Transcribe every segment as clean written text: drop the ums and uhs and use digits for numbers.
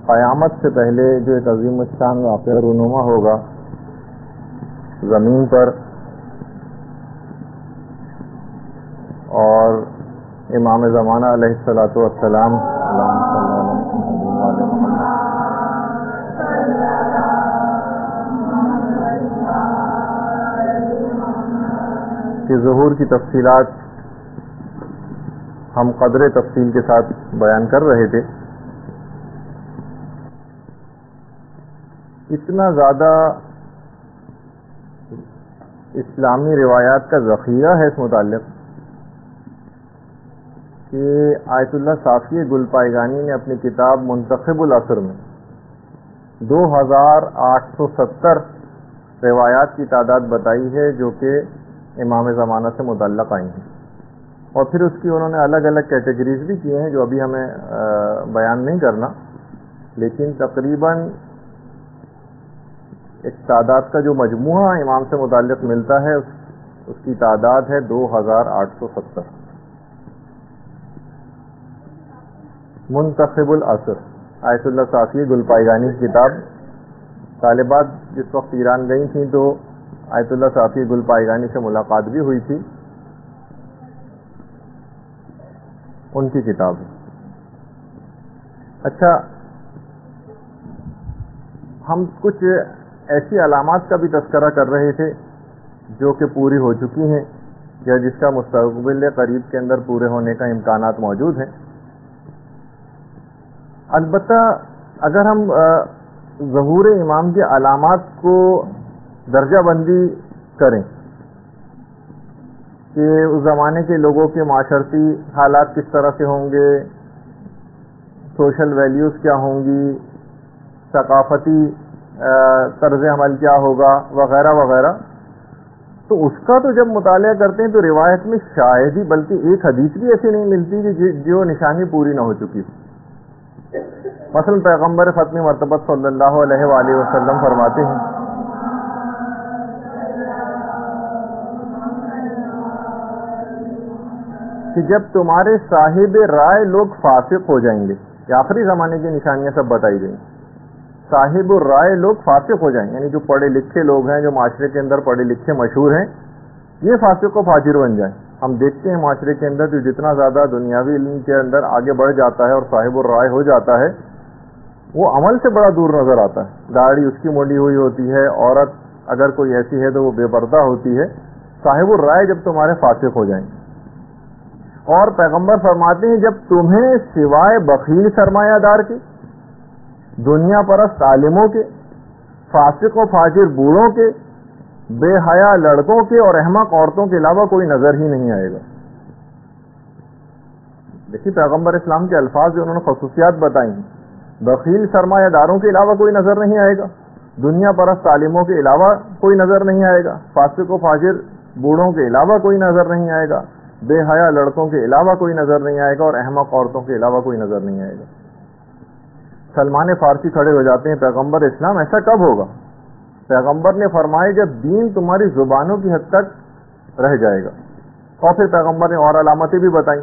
قیامت سے پہلے جو ایک عظیم الشان واقعہ رونما ہوگا زمین پر، اور امام زمانہ علیہ الصلوۃ والسلام کے ظہور کی تفصیلات ہم قدر تفصیل کے ساتھ بیان کر رہے تھے. اتنا زیادہ اسلامی روایات کا ذخیرہ ہے اس متعلق کہ آیت اللہ صافی گلپائگانی نے اپنی کتاب منتخب العصر میں 2870 روایات کی تعداد بتائی ہے جو کہ امام زمانہ سے متعلق آئی ہیں، اور پھر اس کی انہوں نے الگ الگ کیٹیگریز بھی کیے ہیں جو ابھی ہمیں بیان نہیں کرنا، لیکن تقریباً ایک تعداد کا جو مجموعہ امام سے متعلق ملتا ہے اس کی تعداد ہے 2870. منتخب العصر آیت اللہ صافی گلپائگانی کی کتاب. طالبات جس وقت ایران گئی تھیں تو آیت اللہ صافی گلپائگانی سے ملاقات بھی ہوئی تھی، ان کی کتاب ہے. اچھا، ہم کچھ ایسی علامات کا بھی تذکرہ کر رہے تھے جو کہ پوری ہو چکی ہیں یا جس کا مستقبل قریب کے اندر پورے ہونے کا امکانات موجود ہیں. البتہ اگر ہم ظہور امام کی علامات کو درجہ بندی کریں کہ اس زمانے کے لوگوں کے معاشرتی حالات کس طرح سے ہوں گے، سوشل ویلیوز کیا ہوں گی، ثقافتی طرز عمل کیا ہوگا وغیرہ وغیرہ، تو اس کا تو جب مطالعہ کرتے ہیں تو روایت میں شاید ہی بلکہ ایک حدیث بھی ایسی نہیں ملتی کہ جو نشانی پوری نہ ہو چکی ہو. مثلا پیغمبر ختم مرتبت صلی اللہ علیہ وآلہ وسلم فرماتے ہیں کہ جب تمہارے صاحب رائے لوگ فاسق ہو جائیں گے، یہ آخری زمانے کی نشانیاں سب بتائی گئی. صاحب الرائے لوگ فاسق ہو جائیں، یعنی جو پڑھے لکھے لوگ ہیں، جو معاشرے کے اندر پڑھے لکھے مشہور ہیں، یہ فاسق و فاجر بن جائیں. ہم دیکھتے ہیں معاشرے کے اندر جو جتنا زیادہ دنیاوی علم کے اندر آگے بڑھ جاتا ہے اور صاحب الرائے ہو جاتا ہے، وہ عمل سے بڑا دور نظر آتا ہے. داڑھی اس کی موڑی ہوئی ہوتی ہے، عورت اگر کوئی ایسی ہے تو وہ بے پردہ ہوتی ہے. صاحب الرائے جب تمہارے فاسق ہو جائیں. اور پیغمبر فرماتے ہیں جب تمہیں سوائے بخیل سرمایہ دار کے، دنیا پرست عالموں کے، فاسق و فاجر بوڑھوں کے، بے حیا لڑکوں کے اور احمق عورتوں کے علاوہ کوئی نظر ہی نہیں آئے گا. دیکھیے پیغمبر اسلام کے الفاظ جو انہوں نے خصوصیات بتائی ہیں، بخیل سرمایہ داروں کے علاوہ کوئی نظر نہیں آئے گا، دنیا پرست عالموں کے علاوہ کوئی نظر نہیں آئے گا، فاسق و فاجر بوڑھوں کے علاوہ کوئی نظر نہیں آئے گا، بے حیا لڑکوں کے علاوہ کوئی نظر نہیں آئے گا، اور احمق عورتوں کے علاوہ کوئی نظر نہیں آئے گا. سلمان فارسی کھڑے ہو جاتے ہیں، پیغمبر اسلام ایسا کب ہوگا؟ پیغمبر نے فرمایا جب دین تمہاری زبانوں کی حد تک رہ جائے گا. اور پھر پیغمبر نے اور علامتیں بھی بتائیں.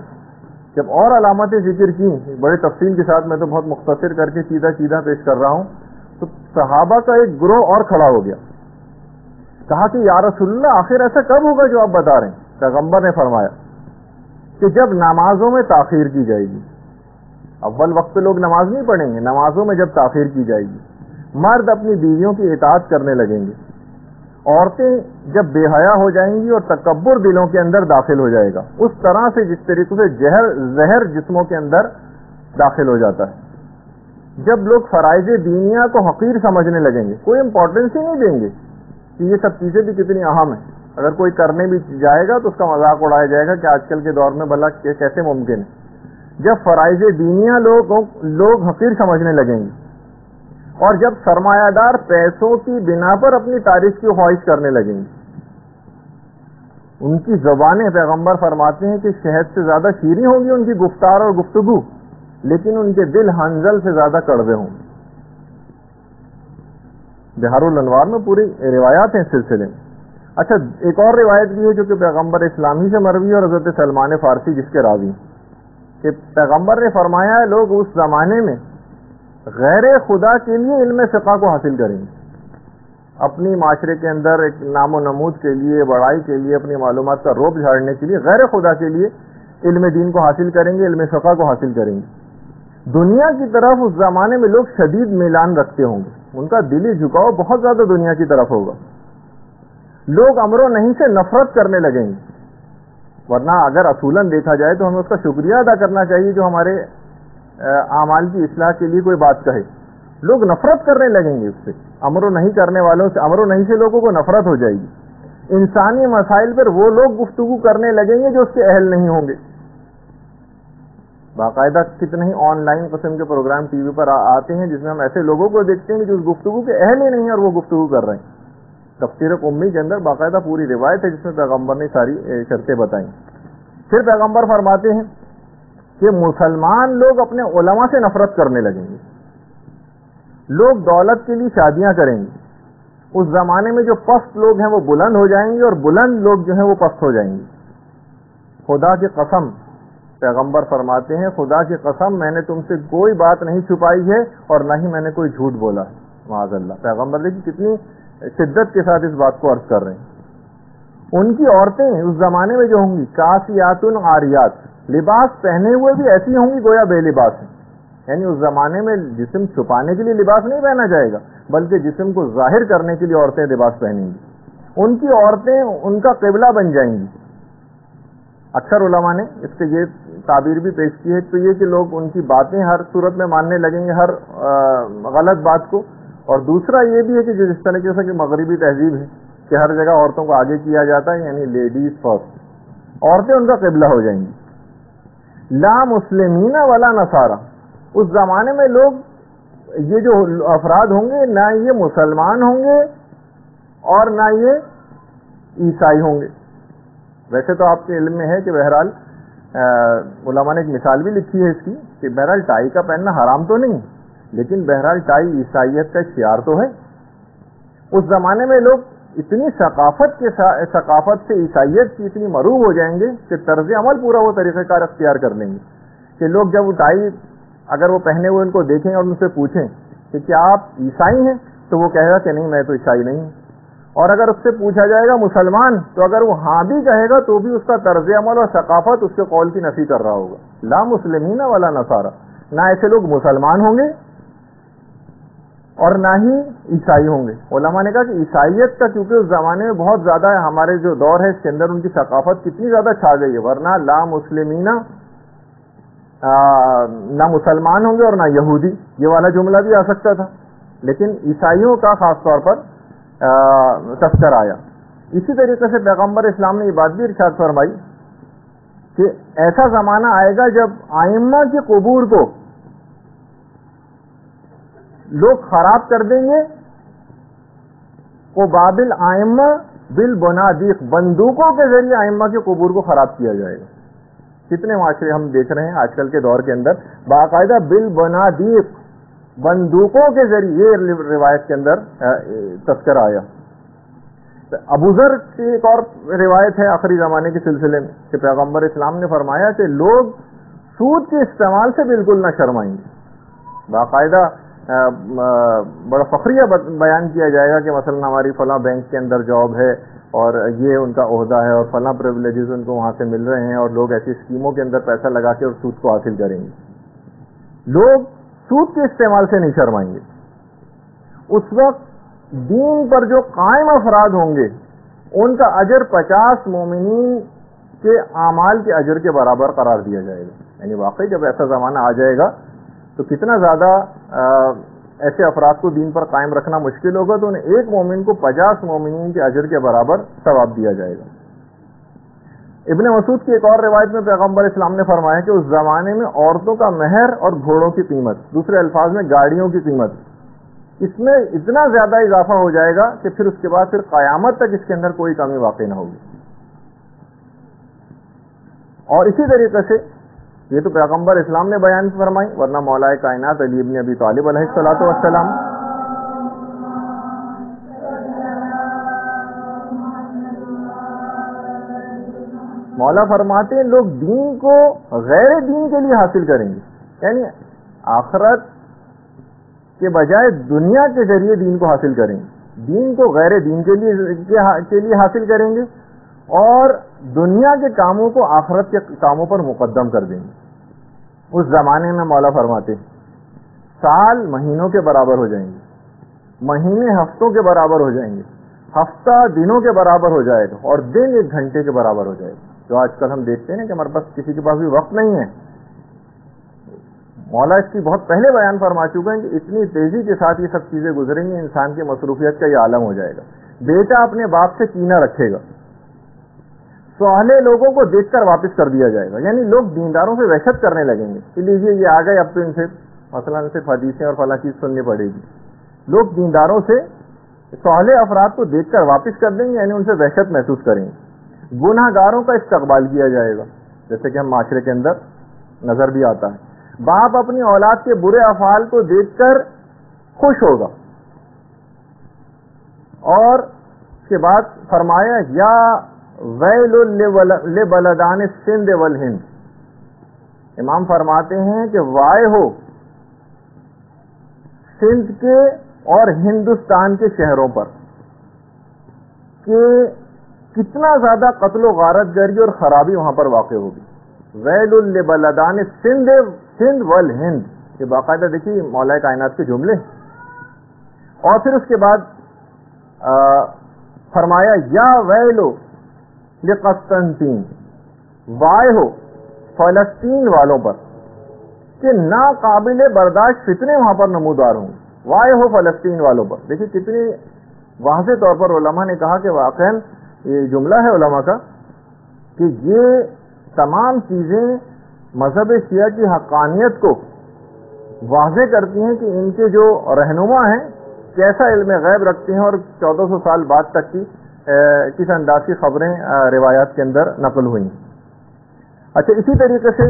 جب اور علامتیں ذکر کی بڑے تفصیل کے ساتھ، میں تو بہت مختصر کر کے سیدھا پیش کر رہا ہوں، تو صحابہ کا ایک گروہ اور کھڑا ہو گیا. کہا کہ یا رسول اللہ آخر ایسا کب ہوگا جو آپ بتا رہے ہیں؟ پیغمبر نے فرمایا کہ جب نمازوں میں تاخیر کی جائے گی. اول وقت لوگ نماز نہیں پڑھیں گے، نمازوں میں جب تاخیر کی جائے گی، مرد اپنی بیویوں کی اطاعت کرنے لگیں گے، عورتیں جب بے حیا ہو جائیں گی اور تکبر دلوں کے اندر داخل ہو جائے گا، اس طرح سے جس طریقے سے زہر جسموں کے اندر داخل ہو جاتا ہے. جب لوگ فرائض دینیا کو حقیر سمجھنے لگیں گے، کوئی امپورٹنس ہی نہیں دیں گے کہ یہ سب چیزیں بھی کتنی اہم ہیں. اگر کوئی کرنے بھی جائے گا تو اس کا مذاق اڑایا جائے گا کہ آج کل کے دور میں بھلا کیسے ممکن ہے. جب فرائض دینیا لوگ حقیر سمجھنے لگیں گے، اور جب سرمایہ دار پیسوں کی بنا پر اپنی تعریف کی خواہش کرنے لگیں گے، ان کی زبانیں پیغمبر فرماتے ہیں کہ شہد سے زیادہ شیریں ہوں گی ان کی گفتار اور گفتگو، لیکن ان کے دل حنظل سے زیادہ کڑوے ہوں گے. بہار الانوار میں پوری روایات ہیں اس سلسلے میں. اچھا، ایک اور روایت بھی ہے جو کہ پیغمبر اسلامی سے مروی ہے اور حضرت سلمان فارسی جس کے راوی، کہ پیغمبر نے فرمایا ہے لوگ اس زمانے میں غیر خدا کے لیے علم فقہ کو حاصل کریں گے، اپنی معاشرے کے اندر ایک نام و نمود کے لیے، بڑائی کے لیے، اپنی معلومات کا روب جھاڑنے کے لیے غیر خدا کے لیے علم دین کو حاصل کریں گے، علم فقہ کو حاصل کریں گے۔ دنیا کی طرف اس زمانے میں لوگ شدید میلان رکھتے ہوں گے، ان کا دلی جھکاؤ بہت زیادہ دنیا کی طرف ہوگا، لوگ امر و نہی سے نفرت کرنے لگیں گے۔ ورنہ اگر اصولاً دیکھا جائے تو ہمیں اس کا شکریہ ادا کرنا چاہیے جو ہمارے اعمال کی اصلاح کے لیے کوئی بات کہے۔ لوگ نفرت کرنے لگیں گے اس سے، امر و نہی کرنے والوں سے، امر و نہی سے لوگوں کو نفرت ہو جائے گی۔ انسانی مسائل پر وہ لوگ گفتگو کرنے لگیں گے جو اس کے اہل نہیں ہوں گے۔ باقاعدہ کتنے ہی آن لائن قسم کے پروگرام ٹی وی پر آتے ہیں جس میں ہم ایسے لوگوں کو دیکھتے ہیں جو اس گفتگو کے اہل ہی نہیں ہیں اور وہ گفتگو کر رہے ہیں۔ تفسیر قمی کے اندر باقاعدہ پوری روایت ہے جس میں پیغمبر نے ساری شرطیں بتائیں۔ پھر پیغمبر فرماتے ہیں کہ مسلمان لوگ اپنے علماء سے نفرت کرنے لگیں گے، لوگ دولت کے لیے شادیاں کریں گے، اس زمانے میں جو پست لوگ ہیں وہ بلند ہو جائیں گے اور بلند لوگ جو ہیں وہ پست ہو جائیں گے۔ خدا کی قسم، پیغمبر فرماتے ہیں خدا کی قسم میں نے تم سے کوئی بات نہیں چھپائی ہے اور نہ ہی میں نے کوئی جھوٹ بولا ہے، معاذ اللہ۔ پیغمبر دیکھیں کتنی شدت کے ساتھ اس بات کو عرض کر رہے ہیں۔ ان کی عورتیں اس زمانے میں جو ہوں گی کاسیات عاریات، لباس پہنے ہوئے بھی ایسی ہوں گی گویا بے لباس ہیں، یعنی اس زمانے میں جسم چھپانے کے لیے لباس نہیں پہنا جائے گا بلکہ جسم کو ظاہر کرنے کے لیے عورتیں لباس پہنیں گی۔ ان کی عورتیں ان کا قبلہ بن جائیں گی۔ اکثر علماء نے اس کے یہ تعبیر بھی پیش کی ہے تو یہ کہ لوگ ان کی باتیں ہر صورت میں ماننے لگیں گے، ہر غلط بات کو۔ اور دوسرا یہ بھی ہے کہ جو جس طریقے سے کہ مغربی تہذیب ہے کہ ہر جگہ عورتوں کو آگے کیا جاتا ہے، یعنی لیڈیز فرسٹ، عورتیں ان کا قبلہ ہو جائیں گی۔ لا مسلمین ولا نصارا، اس زمانے میں لوگ یہ جو افراد ہوں گے نہ یہ مسلمان ہوں گے اور نہ یہ عیسائی ہوں گے۔ ویسے تو آپ کے علم میں ہے کہ بہرحال علماء نے ایک مثال بھی لکھی ہے اس کی کہ بہرحال ٹائی کا پہننا حرام تو نہیں، لیکن بہرحال ٹائی عیسائیت کا شعار تو ہے۔ اس زمانے میں لوگ اتنی ثقافت سے عیسائیت کی اتنی مروب ہو جائیں گے کہ طرز عمل پورا وہ طریقہ کار اختیار کر لیں گے کہ لوگ جب وہ ٹائی اگر وہ پہنے ہوئے ان کو دیکھیں اور ان سے پوچھیں کہ کیا آپ عیسائی ہیں تو وہ کہے گا کہ نہیں میں تو عیسائی نہیں ہوں، اور اگر اس سے پوچھا جائے گا مسلمان تو اگر وہ ہاں بھی کہے گا تو بھی اس کا طرز عمل اور ثقافت اس کے قول کی نفی کر رہا ہوگا۔ لا مسلمین ولا نصارا، نہ ایسے لوگ مسلمان ہوں گے اور نہ ہی عیسائی ہوں گے۔ علماء نے کہا کہ عیسائیت کا کیونکہ اس زمانے میں بہت زیادہ ہے، ہمارے جو دور ہے اس کے اندر ان کی ثقافت کتنی زیادہ چھا گئی ہے، ورنہ لا مسلمین نہ مسلمان ہوں گے اور نہ یہودی، یہ والا جملہ بھی آ سکتا تھا، لیکن عیسائیوں کا خاص طور پر تذکر آیا۔ اسی طریقے سے پیغمبر اسلام نے یہ بات بھی ارشاد فرمائی کہ ایسا زمانہ آئے گا جب ائمہ کے قبور کو لوگ خراب کر دیں گے، قبابل ائمہ بالبنادق، بندوقوں کے ذریعے ائمہ کے قبور کو خراب کیا جائے گا۔ کتنے معاشرے ہم دیکھ رہے ہیں آج کل کے دور کے اندر باقاعدہ بالبنادق، بندوقوں کے ذریعے، یہ روایت کے اندر تذکر آیا۔ ابو ذر کی ایک اور روایت ہے آخری زمانے کے سلسلے میں کہ پیغمبر اسلام نے فرمایا کہ لوگ سود کے استعمال سے بالکل نہ شرمائیں گے۔ باقاعدہ بڑا فخریہ بیان کیا جائے گا کہ مثلا ہماری فلاں بینک کے اندر جاب ہے اور یہ ان کا عہدہ ہے اور فلاں پریولیجز ان کو وہاں سے مل رہے ہیں، اور لوگ ایسی اسکیموں کے اندر پیسہ لگا کے اور سود کو حاصل کریں گے۔ لوگ سود کے استعمال سے نہیں شرمائیں گے۔ اس وقت دین پر جو قائم افراد ہوں گے ان کا اجر 50 مومنین کے اعمال کے اجر کے برابر قرار دیا جائے گا۔ یعنی واقعی جب ایسا زمانہ آ جائے گا تو کتنا زیادہ ایسے افراد کو دین پر قائم رکھنا مشکل ہوگا، تو انہیں ایک مومن کو 50 مومنین کے اجر کے برابر ثواب دیا جائے گا۔ ابن مسعود کی ایک اور روایت میں پیغمبر اسلام نے فرمایا کہ اس زمانے میں عورتوں کا مہر اور گھوڑوں کی قیمت، دوسرے الفاظ میں گاڑیوں کی قیمت، اس میں اتنا زیادہ اضافہ ہو جائے گا کہ پھر اس کے بعد پھر قیامت تک اس کے اندر کوئی کمی واقع نہ ہوگی۔ اور اسی طریقے سے یہ تو پیغمبر اسلام نے بیان فرمائی، ورنہ مولا کائنات علی ابن ابی طالب علیہ الصلوۃ والسلام مولا فرماتے ہیں لوگ دین کو غیر دین کے لیے حاصل کریں گے، یعنی آخرت کے بجائے دنیا کے ذریعے دین کو حاصل کریں گے، دین کو غیر دین کے لیے حاصل کریں گے، اور دنیا کے کاموں کو آخرت کے کاموں پر مقدم کر دیں گے۔ اس زمانے میں مولا فرماتے ہیں سال مہینوں کے برابر ہو جائیں گے، مہینے ہفتوں کے برابر ہو جائیں گے، ہفتہ دنوں کے برابر ہو جائے گا، اور دن 1 گھنٹے کے برابر ہو جائے گا۔ جو آج کل ہم دیکھتے ہیں کہ ہمارے پاس کسی کے پاس بھی وقت نہیں ہے، مولا اس کی بہت پہلے بیان فرما چکے ہیں کہ اتنی تیزی کے ساتھ یہ سب چیزیں گزریں گی، انسان کی مصروفیت کا یہ عالم ہو جائے گا۔ بیٹا اپنے باپ سے کینہ رکھے گا، سوالے لوگوں کو دیکھ کر واپس کر دیا جائے گا، یعنی لوگ دینداروں سے وحشت کرنے لگیں گے کہ لیجیے یہ آ گئے، اب تو ان سے مثلاً صرف حدیثیں اور فلاں چیز سننی پڑے گی۔ لوگ دینداروں سے سوالے افراد کو دیکھ کر واپس کر دیں گے، یعنی ان سے وحشت محسوس کریں گے۔ گناہ گاروں کا استقبال کیا جائے گا، جیسے کہ ہم معاشرے کے اندر نظر بھی آتا ہے۔ باپ اپنی اولاد کے برے افعال کو دیکھ کر خوش ہوگا، اور اس کے بعد فرمایا یا ویل لبلدان السندھ والہند، امام فرماتے ہیں کہ وائے ہو سندھ کے اور ہندوستان کے شہروں پر کہ کتنا زیادہ قتل و غارت گری اور خرابی وہاں پر واقع ہوگی۔ ویل لبلدان سندھ والہند، یہ باقاعدہ دیکھیے مولا کائنات کے جملے۔ اور پھر اس کے بعد فرمایا یا ویلو لقسطنطین، وائے ہو فلسطین والوں پر کہ ناقابل برداشت فتنے وہاں پر نمودار ہوں، وائے ہو فلسطین والوں پر۔ دیکھیے کتنی واضح طور پر علماء نے کہا کہ واقعاً یہ جملہ ہے علماء کا کہ یہ تمام چیزیں مذہب شیعہ کی حقانیت کو واضح کرتی ہیں کہ ان کے جو رہنما ہیں کیسا علم غیب رکھتے ہیں، اور 1400 سال بعد تک کی کس انداز کی خبریں روایات کے اندر نقل ہوئی ہیں۔ اچھا، اسی طریقے سے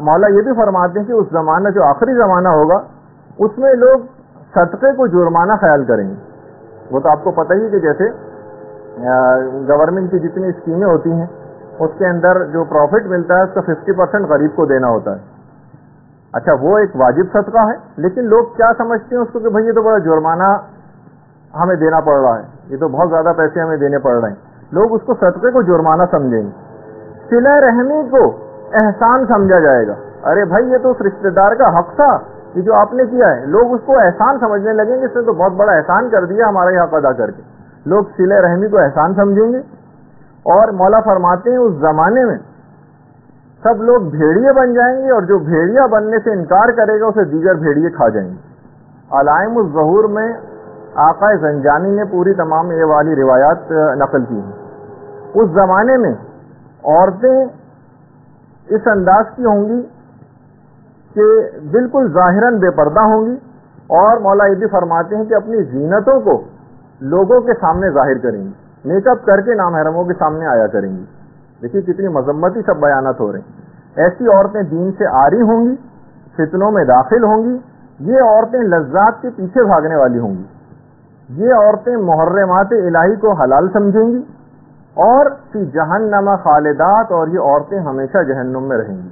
مولا یہ بھی فرماتے ہیں کہ اس زمانہ جو آخری زمانہ ہوگا اس میں لوگ صدقے کو جرمانہ خیال کریں گے۔ وہ تو آپ کو پتہ ہی کہ جیسے گورنمنٹ کی جتنی اسکیمیں ہوتی ہیں اس کے اندر جو پروفٹ ملتا ہے اس کا 50% غریب کو دینا ہوتا ہے۔ اچھا، وہ ایک واجب صدقہ ہے، لیکن لوگ کیا سمجھتے ہیں اس کو کہ بھئی یہ تو بڑا جرمانہ ہمیں دینا پڑ رہا ہے، یہ تو بہت زیادہ پیسے ہمیں دینے پڑ رہے ہیں، لوگ اس کو صدقے کو جرمانہ سمجھیں گے۔ صلہ رحمی کو احسان سمجھا جائے گا، ارے بھائی یہ تو اس رشتہ دار کا حق تھا کہ جو آپ نے کیا ہے، لوگ اس کو احسان سمجھنے لگیں گے، اس نے تو بہت بڑا احسان کر دیا ہمارا یہ حق ادا کر کے، لوگ صلہ رحمی کو احسان سمجھیں گے۔ اور مولا فرماتے ہیں اس زمانے میں سب لوگ بھیڑیے بن جائیں گے، اور جو بھیڑیا بننے سے انکار کرے گا اسے دیگر بھیڑیے کھا جائیں گے۔ علائم الظہور میں آقا زنجانی نے پوری تمام یہ والی روایات نقل کی ہیں۔ اس زمانے میں عورتیں اس انداز کی ہوں گی کہ بالکل ظاہراً بے پردہ ہوں گی، اور مولا یہ بھی فرماتے ہیں کہ اپنی زینتوں کو لوگوں کے سامنے ظاہر کریں گی، میک اپ کر کے نامحرموں کے سامنے آیا کریں گی۔ دیکھیے کتنی مذمتی سب بیانات ہو رہے ہیں۔ ایسی عورتیں دین سے عاری ہوں گی، فتنوں میں داخل ہوں گی، یہ عورتیں لذات کے پیچھے بھاگنے والی ہوں گی، یہ عورتیں محرمات الہی کو حلال سمجھیں گی، اور فی جہنم خالدات، اور یہ عورتیں ہمیشہ جہنم میں رہیں گی۔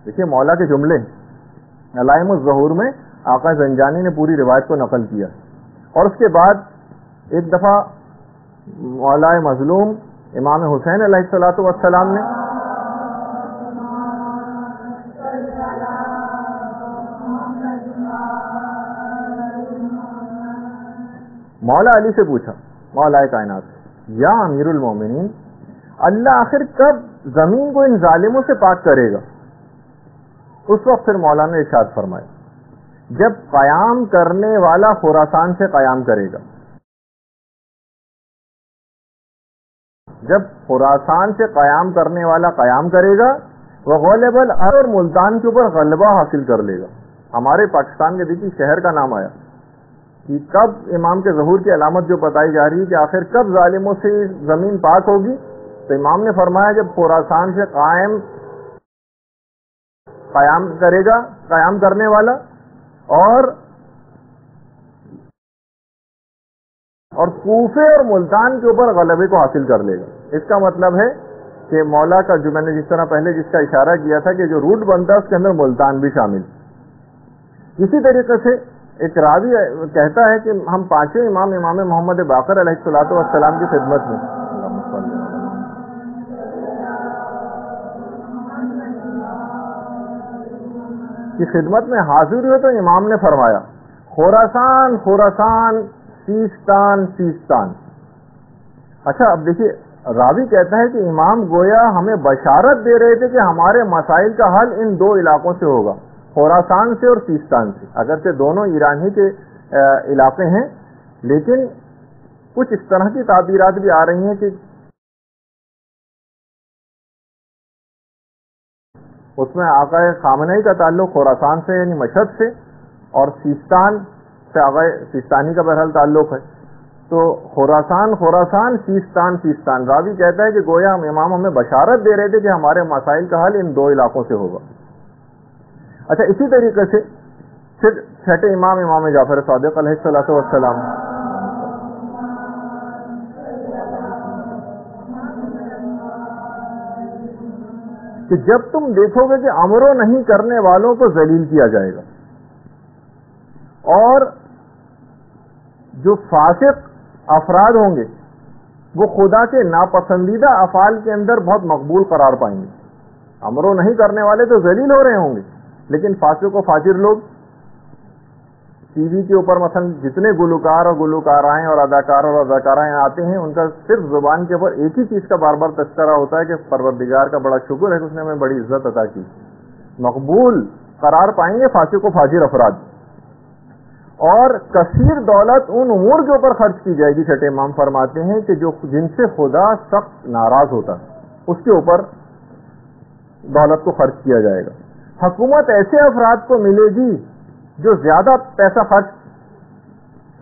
دیکھیے مولا کے جملے علائم الظہور میں آقا زنجانی نے پوری روایت کو نقل کیا۔ اور اس کے بعد ایک دفعہ مولا مظلوم امام حسین علیہ الصلوۃ والسلام نے مولا علی سے پوچھا، مولا کائنات یا امیر المومنین، اللہ آخر کب زمین کو ان ظالموں سے پاک کرے گا؟ اس وقت پھر مولا نے ارشاد فرمایا جب قیام کرنے والا خراسان سے قیام کرے گا، جب خراسان سے قیام کرنے والا قیام کرے گا، وہ غالب الارض اور ملتان کے اوپر غلبہ حاصل کر لے گا۔ ہمارے پاکستان کے دیکھیے شہر کا نام آیا کہ کب امام کے ظہور کی علامت جو بتائی جا رہی ہے کہ آخر کب ظالموں سے زمین پاک ہوگی، تو امام نے فرمایا جب خراسان سے قیام کرے گا قیام کرنے والا، اور کوفے اور ملتان کے اوپر غلبے کو حاصل کر لے گا۔ اس کا مطلب ہے کہ مولا کا جو میں نے جس طرح پہلے جس کا اشارہ کیا تھا کہ جو روٹ بنتا ہے اس کے اندر ملتان بھی شامل۔ اسی طریقے سے ایک راوی کہتا ہے کہ ہم پانچویں امام محمد باقر علیہ الصلوۃ والسلام کی خدمت میں حاضر ہوئے تو امام نے فرمایا خراسان خراسان، سیستان سیستان۔ اچھا اب دیکھیے، راوی کہتا ہے کہ امام گویا ہمیں بشارت دے رہے تھے کہ ہمارے مسائل کا حل ان دو علاقوں سے ہوگا، خراسان سے اور سیستان سے۔ اگرچہ دونوں ایران ہی کے علاقے ہیں، لیکن کچھ اس طرح کی تعبیرات بھی آ رہی ہیں کہ اس میں آقا خامنہئی کا تعلق خراسان سے یعنی مشہد سے، اور سیستان سے آقا سیستانی کا بہرحال تعلق ہے۔ تو خراسان خراسان، سیستان سیستان۔ راوی کہتا ہے کہ گویا امام ہمیں بشارت دے رہے تھے کہ ہمارے مسائل کا حل ان دو علاقوں سے ہوگا۔ اچھا اسی طریقے سے پھر چھٹے امام جعفر صادق علیہ الصلوۃ والسلام، کہ جب تم دیکھو گے کہ امر و نہیں کرنے والوں کو ذلیل کیا جائے گا، اور جو فاسق افراد ہوں گے وہ خدا کے ناپسندیدہ افعال کے اندر بہت مقبول قرار پائیں گے۔ امر و نہیں کرنے والے تو ذلیل ہو رہے ہوں گے، لیکن فاسق و فاجر لوگ ٹی وی کے اوپر مثلا جتنے گلوکار اور گلوکارائیں اور اداکار اور اداکارائیں آتے ہیں، ان کا صرف زبان کے اوپر ایک ہی چیز کا بار بار تذکرہ ہوتا ہے کہ پروردگار کا بڑا شکر ہے کہ اس نے ہمیں بڑی عزت عطا کی۔ مقبول قرار پائیں گے فاسق و فاجر افراد، اور کثیر دولت ان امور کے اوپر خرچ کی جائے گی۔ چھٹے امام فرماتے ہیں کہ جن سے خدا سخت ناراض ہوتا ہے اس کے اوپر دولت کو خرچ کیا جائے گا۔ حکومت ایسے افراد کو ملے گی جو زیادہ پیسہ خرچ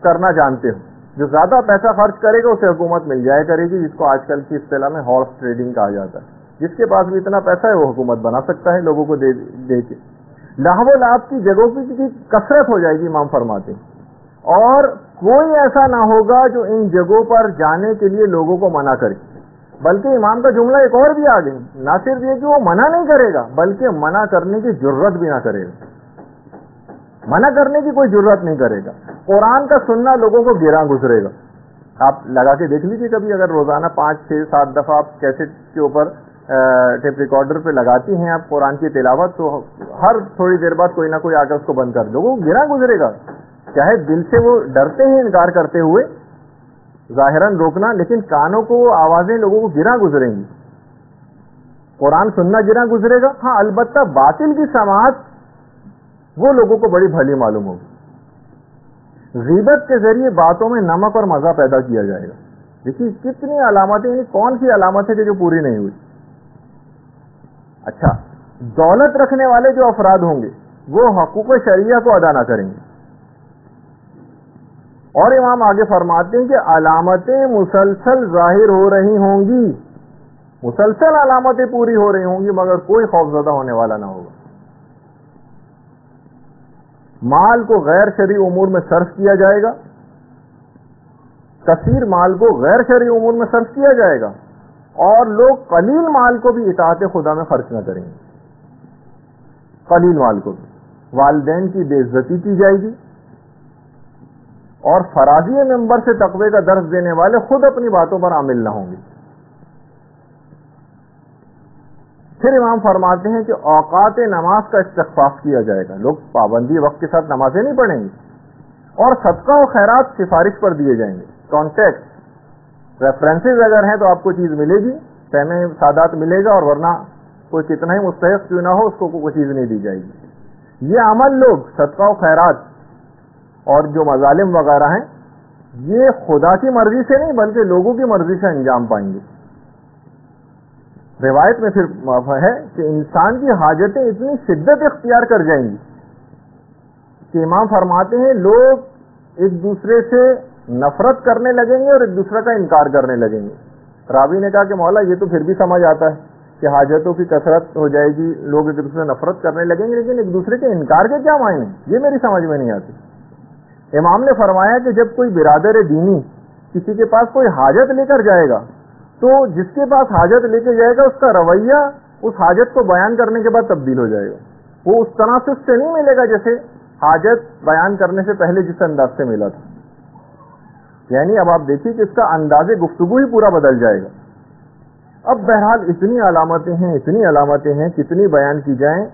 کرنا جانتے ہو، جو زیادہ پیسہ خرچ کرے گا اسے حکومت مل جائے کرے گی، جس کو آج کل کی اصطلاح میں ہارس ٹریڈنگ کہا جاتا ہے۔ جس کے پاس بھی اتنا پیسہ ہے وہ حکومت بنا سکتا ہے لوگوں کو دے کے۔ لاہو و لعب کی جگہوں کی کثرت ہو جائے گی امام فرماتے ہیں، اور کوئی ایسا نہ ہوگا جو ان جگہوں پر جانے کے لیے لوگوں کو منع کرے۔ بلکہ امام کا جملہ ایک اور بھی آگے، نہ صرف یہ کہ وہ منع نہیں کرے گا بلکہ منع کرنے کی جرت بھی نہ کرے گا، منع کرنے کی کوئی جرت نہیں کرے گا۔ قرآن کا سننا لوگوں کو گراں گزرے گا۔ آپ لگا کے دیکھ لیجیے کبھی، اگر روزانہ 5 6 7 دفعہ آپ کیسٹ کے اوپر ٹیپ ریکارڈر پہ لگاتی ہیں آپ قرآن کی تلاوت، تو ہر تھوڑی دیر بعد کوئی نہ کوئی آ کر اس کو بند کر، لوگوں کو گراں گزرے گا۔ چاہے دل سے وہ ڈرتے ہیں انکار کرتے ہوئے ظاہراً روکنا، لیکن کانوں کو وہ آوازیں لوگوں کو گراں گزریں گی۔ قرآن سننا گراں گزرے گا، ہاں البتہ باطل کی سماعت وہ لوگوں کو بڑی بھلی معلوم ہوگی۔ غیبت کے ذریعے باتوں میں نمک اور مزہ پیدا کیا جائے گا۔ دیکھیے کتنی علامتیں، یعنی کون سی علامت ہے کہ جو پوری نہیں ہوئی۔ اچھا، دولت رکھنے والے جو افراد ہوں گے وہ حقوق شریعہ کو ادا نہ کریں گے، اور امام آگے فرماتے ہیں کہ علامتیں مسلسل ظاہر ہو رہی ہوں گی، مسلسل علامتیں پوری ہو رہی ہوں گی، مگر کوئی خوفزدہ ہونے والا نہ ہوگا۔ مال کو غیر شرعی امور میں صرف کیا جائے گا، کثیر مال کو غیر شرعی امور میں صرف کیا جائے گا، اور لوگ قلیل مال کو بھی اطاعت خدا میں خرچ نہ کریں گے۔ قلیل مال کو بھی والدین کی بے عزتی کی جائے گی، اور فراغی ممبر سے تقوی کا درس دینے والے خود اپنی باتوں پر عامل نہ ہوں گے۔ پھر امام فرماتے ہیں کہ اوقات نماز کا استخفاف کیا جائے گا، لوگ پابندی وقت کے ساتھ نمازیں نہیں پڑھیں گے، اور صدقہ و خیرات سفارش پر دیے جائیں گے۔ کانٹیکٹ ریفرنسز اگر ہیں تو آپ کو چیز ملے گی، فہم سادات ملے گا، اور ورنہ کوئی کتنا ہی مستحق کیوں نہ ہو اس کو کوئی چیز نہیں دی جائے گی۔ یہ عمل لوگ صدقہ و خیرات اور جو مظالم وغیرہ ہیں یہ خدا کی مرضی سے نہیں بلکہ لوگوں کی مرضی سے انجام پائیں گے۔ روایت میں پھر ہے کہ انسان کی حاجتیں اتنی شدت اختیار کر جائیں گی کہ امام فرماتے ہیں لوگ ایک دوسرے سے نفرت کرنے لگیں گے اور ایک دوسرے کا انکار کرنے لگیں گے۔ راوی نے کہا کہ مولا یہ تو پھر بھی سمجھ آتا ہے کہ حاجتوں کی کثرت ہو جائے گی، لوگ ایک دوسرے سے نفرت کرنے لگیں گے، لیکن ایک دوسرے کے انکار کے کیا معنی، یہ میری سمجھ میں نہیں آتی۔ امام نے فرمایا کہ جب کوئی برادر دینی کسی کے پاس کوئی حاجت لے کر جائے گا تو جس کے پاس حاجت لے کے جائے گا اس کا رویہ اس حاجت کو بیان کرنے کے بعد تبدیل ہو جائے گا، وہ اس طرح سے اس سے نہیں ملے گا جیسے حاجت بیان کرنے سے پہلے جس انداز سے ملا تھا. یعنی اب آپ دیکھیے کہ اس کا انداز گفتگو ہی پورا بدل جائے گا. اب بہرحال اتنی علامتیں ہیں کتنی بیان کی جائیں.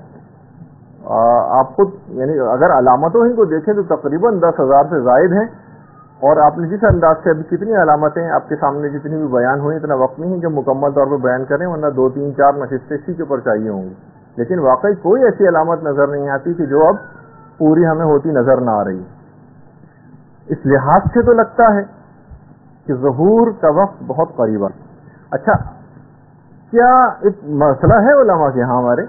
آپ خود یعنی اگر علامتوں ہی کو دیکھیں تو تقریباً 10,000 سے زائد ہیں. اور آپ نے جس انداز سے ابھی کتنی علامتیں آپ کے سامنے جتنی بھی بیان ہوئی, اتنا وقت نہیں ہے کہ مکمل طور پر بیان کریں, ورنہ 2 3 4 نشستیں اسی کے اوپر چاہیے ہوں گی. لیکن واقعی کوئی ایسی علامت نظر نہیں آتی کہ جو اب پوری ہمیں ہوتی نظر نہ آ رہی. اس لحاظ سے تو لگتا ہے کہ ظہور کا وقت بہت قریب ہے. اچھا, کیا ایک مسئلہ ہے علماء کے ہاں ہمارے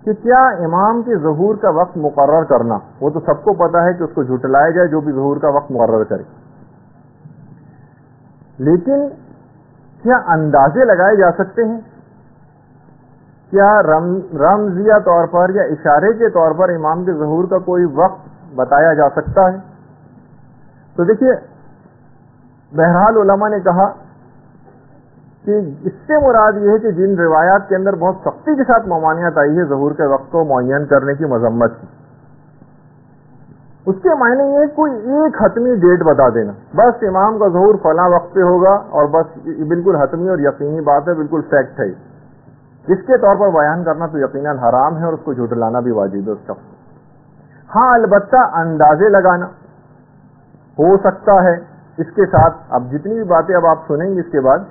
کہ کیا امام کے ظہور کا وقت مقرر کرنا, وہ تو سب کو پتا ہے کہ اس کو جھٹلایا جائے جو بھی ظہور کا وقت مقرر کرے, لیکن کیا اندازے لگائے جا سکتے ہیں؟ کیا رمزیہ طور پر یا اشارے کے طور پر امام کے ظہور کا کوئی وقت بتایا جا سکتا ہے؟ تو دیکھیے, بہرحال علماء نے کہا کہ اس سے مراد یہ ہے کہ جن روایات کے اندر بہت سختی کے ساتھ ممانعت آئی ہے ظہور کے وقت کو معین کرنے کی مذمت کی, اس کے معنی یہ کوئی ایک حتمی ڈیٹ بتا دینا, بس امام کا ظہور فلاں وقت پہ ہوگا اور بس یہ بالکل حتمی اور یقینی بات ہے, بالکل فیکٹ ہے, جس کے طور پر بیان کرنا تو یقیناً حرام ہے اور اس کو جھٹلانا بھی واجب ہے اس شخص کو. ہاں البتہ اندازے لگانا ہو سکتا ہے اس کے ساتھ. اب جتنی بھی باتیں اب آپ سنیں گے اس کے بعد,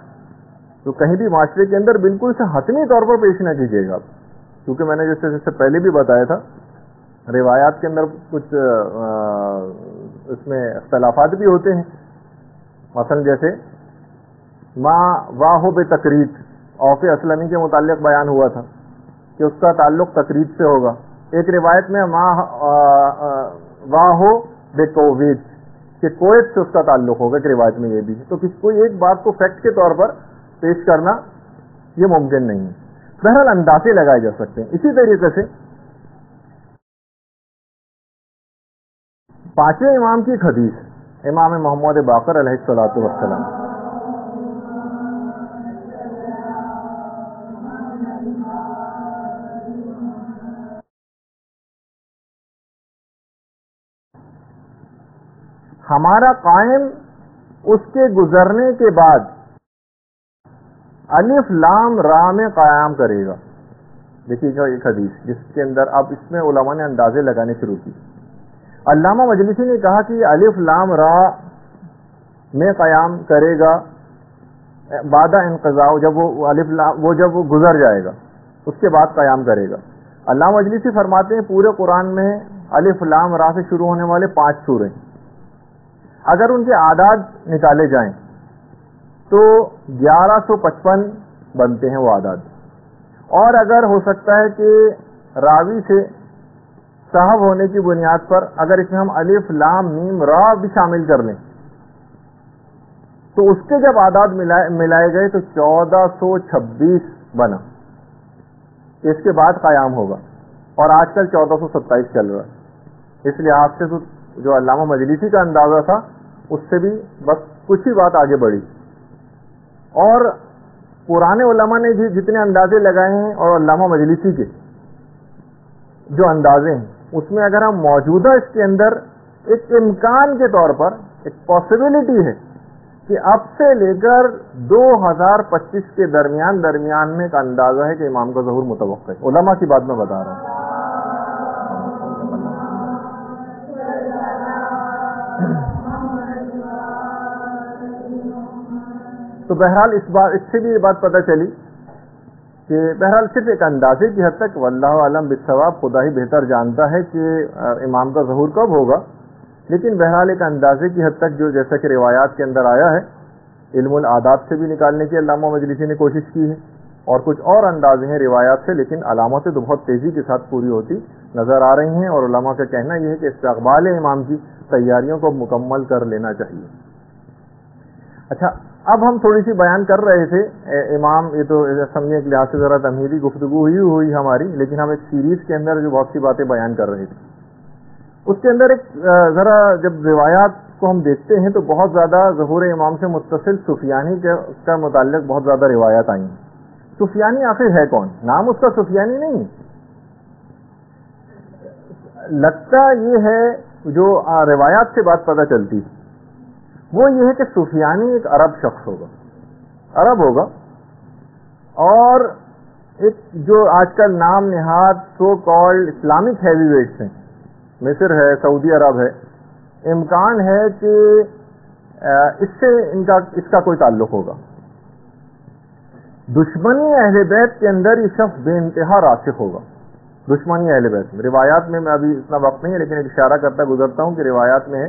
تو کہیں بھی معاشرے کے اندر بالکل سے حتمی طور پر پیش نہ کیجیے گا, کیونکہ میں نے جیسے پہلے بھی بتایا تھا روایات کے اندر کچھ اس میں اختلافات بھی ہوتے ہیں. مثلا جیسے ما واہو بے تقرید اوف اسلمی کے متعلق بیان ہوا تھا کہ اس کا تعلق تقرید سے ہوگا. ایک روایت میں ما واہو بے کویت کہ کویت سے اس کا تعلق ہوگا, ایک روایت میں یہ بھی ہے. تو کوئی ایک بات کو فیکٹ کے طور پر پیش کرنا یہ ممکن نہیں ہے. بہرحال اندازے لگائے جا سکتے ہیں. اسی طریقے سے 5ویں امام کی ایک حدیث, امام محمد باقر علیہ الصلوۃ والسلام, ہمارا قائم اس کے گزرنے کے بعد الف لام را میں قیام کرے گا. دیکھیے گا ایک حدیث جس کے اندر اب اس میں علماء نے اندازے لگانے شروع کی. علامہ مجلسی نے کہا کہ الف لام را میں قیام کرے گا بعد انقضاء, جب وہ الف لام جب وہ گزر جائے گا اس کے بعد قیام کرے گا. علامہ مجلسی فرماتے ہیں پورے قرآن میں الف لام را سے شروع ہونے والے 5 سورے, اگر ان کے اعداد نکالے جائیں تو 1155 بنتے ہیں وہ اعداد. اور اگر ہو سکتا ہے کہ راوی سے صاحب ہونے کی بنیاد پر اگر اس میں ہم الف لام میم را بھی شامل کر لیں تو اس کے جب اعداد ملائے گئے تو 1426 بنا. اس کے بعد قیام ہوگا, اور آج کل 1427 چل رہا ہے. اس لحاظ سے تو جو علامہ مجلسی کا اندازہ تھا اس سے بھی بس کچھ ہی بات آگے بڑھی. اور پرانے علماء نے جتنے اندازے لگائے ہیں اور علامہ مجلسی کے جو اندازے ہیں اس میں اگر ہم موجودہ اس کے اندر ایک امکان کے طور پر ایک پاسبلٹی ہے کہ اب سے لے کر 2025 کے درمیان میں ایک اندازہ ہے کہ امام کا ظہور متوقع ہے. علماء کی بات میں بتا رہا ہوں. تو بہرحال اس سے بھی یہ بات پتہ چلی کہ بہرحال صرف ایک اندازے کی حد تک, واللہ عالم بالصواب, خدا ہی بہتر جانتا ہے کہ امام کا ظہور کب ہوگا, لیکن بہرحال ایک اندازے کی حد تک جو جیسا کہ روایات کے اندر آیا ہے علم العادات سے بھی نکالنے کی علامہ مجلسی نے کوشش کی ہے, اور کچھ اور اندازے ہیں روایات سے, لیکن علامتیں تو بہت تیزی کے ساتھ پوری ہوتی نظر آ رہی ہیں. اور علماء کا کہنا یہ ہے کہ استقبال امام کی تیاریوں کو مکمل کر لینا چاہیے. اچھا, اب ہم تھوڑی سی بیان کر رہے تھے امام, یہ تو سمجھنے کے لحاظ سے ذرا تمہیدی گفتگو ہوئی ہماری, لیکن ہم ایک سیریز کے اندر جو بہت سی باتیں بیان کر رہے تھے اس کے اندر ایک ذرا جب روایات کو ہم دیکھتے ہیں تو بہت زیادہ ظہور امام سے متصل سفیانی کا متعلق بہت زیادہ روایات آئی ہیں. سفیانی آخر ہے کون؟ نام اس کا سفیانی نہیں, لگتا یہ ہے جو روایات سے بات پتہ چلتی وہ یہ ہے کہ سفیانی ایک عرب شخص ہوگا، عرب ہوگا، اور ایک جو آج کل نام نہاد so called Islamic heavy weights ہیں، مصر ہے، سعودی عرب ہے، امکان ہے کہ اس سے اس کا کوئی تعلق ہوگا۔ دشمنی اہل بیت کے اندر یہ شخص بے انتہا راسخ ہوگا، دشمنی اہل بیت میں۔ روایات میں ابھی اتنا وقت نہیں ہے لیکن ایک اشارہ کرتا گزرتا ہوں کہ روایات میں ہے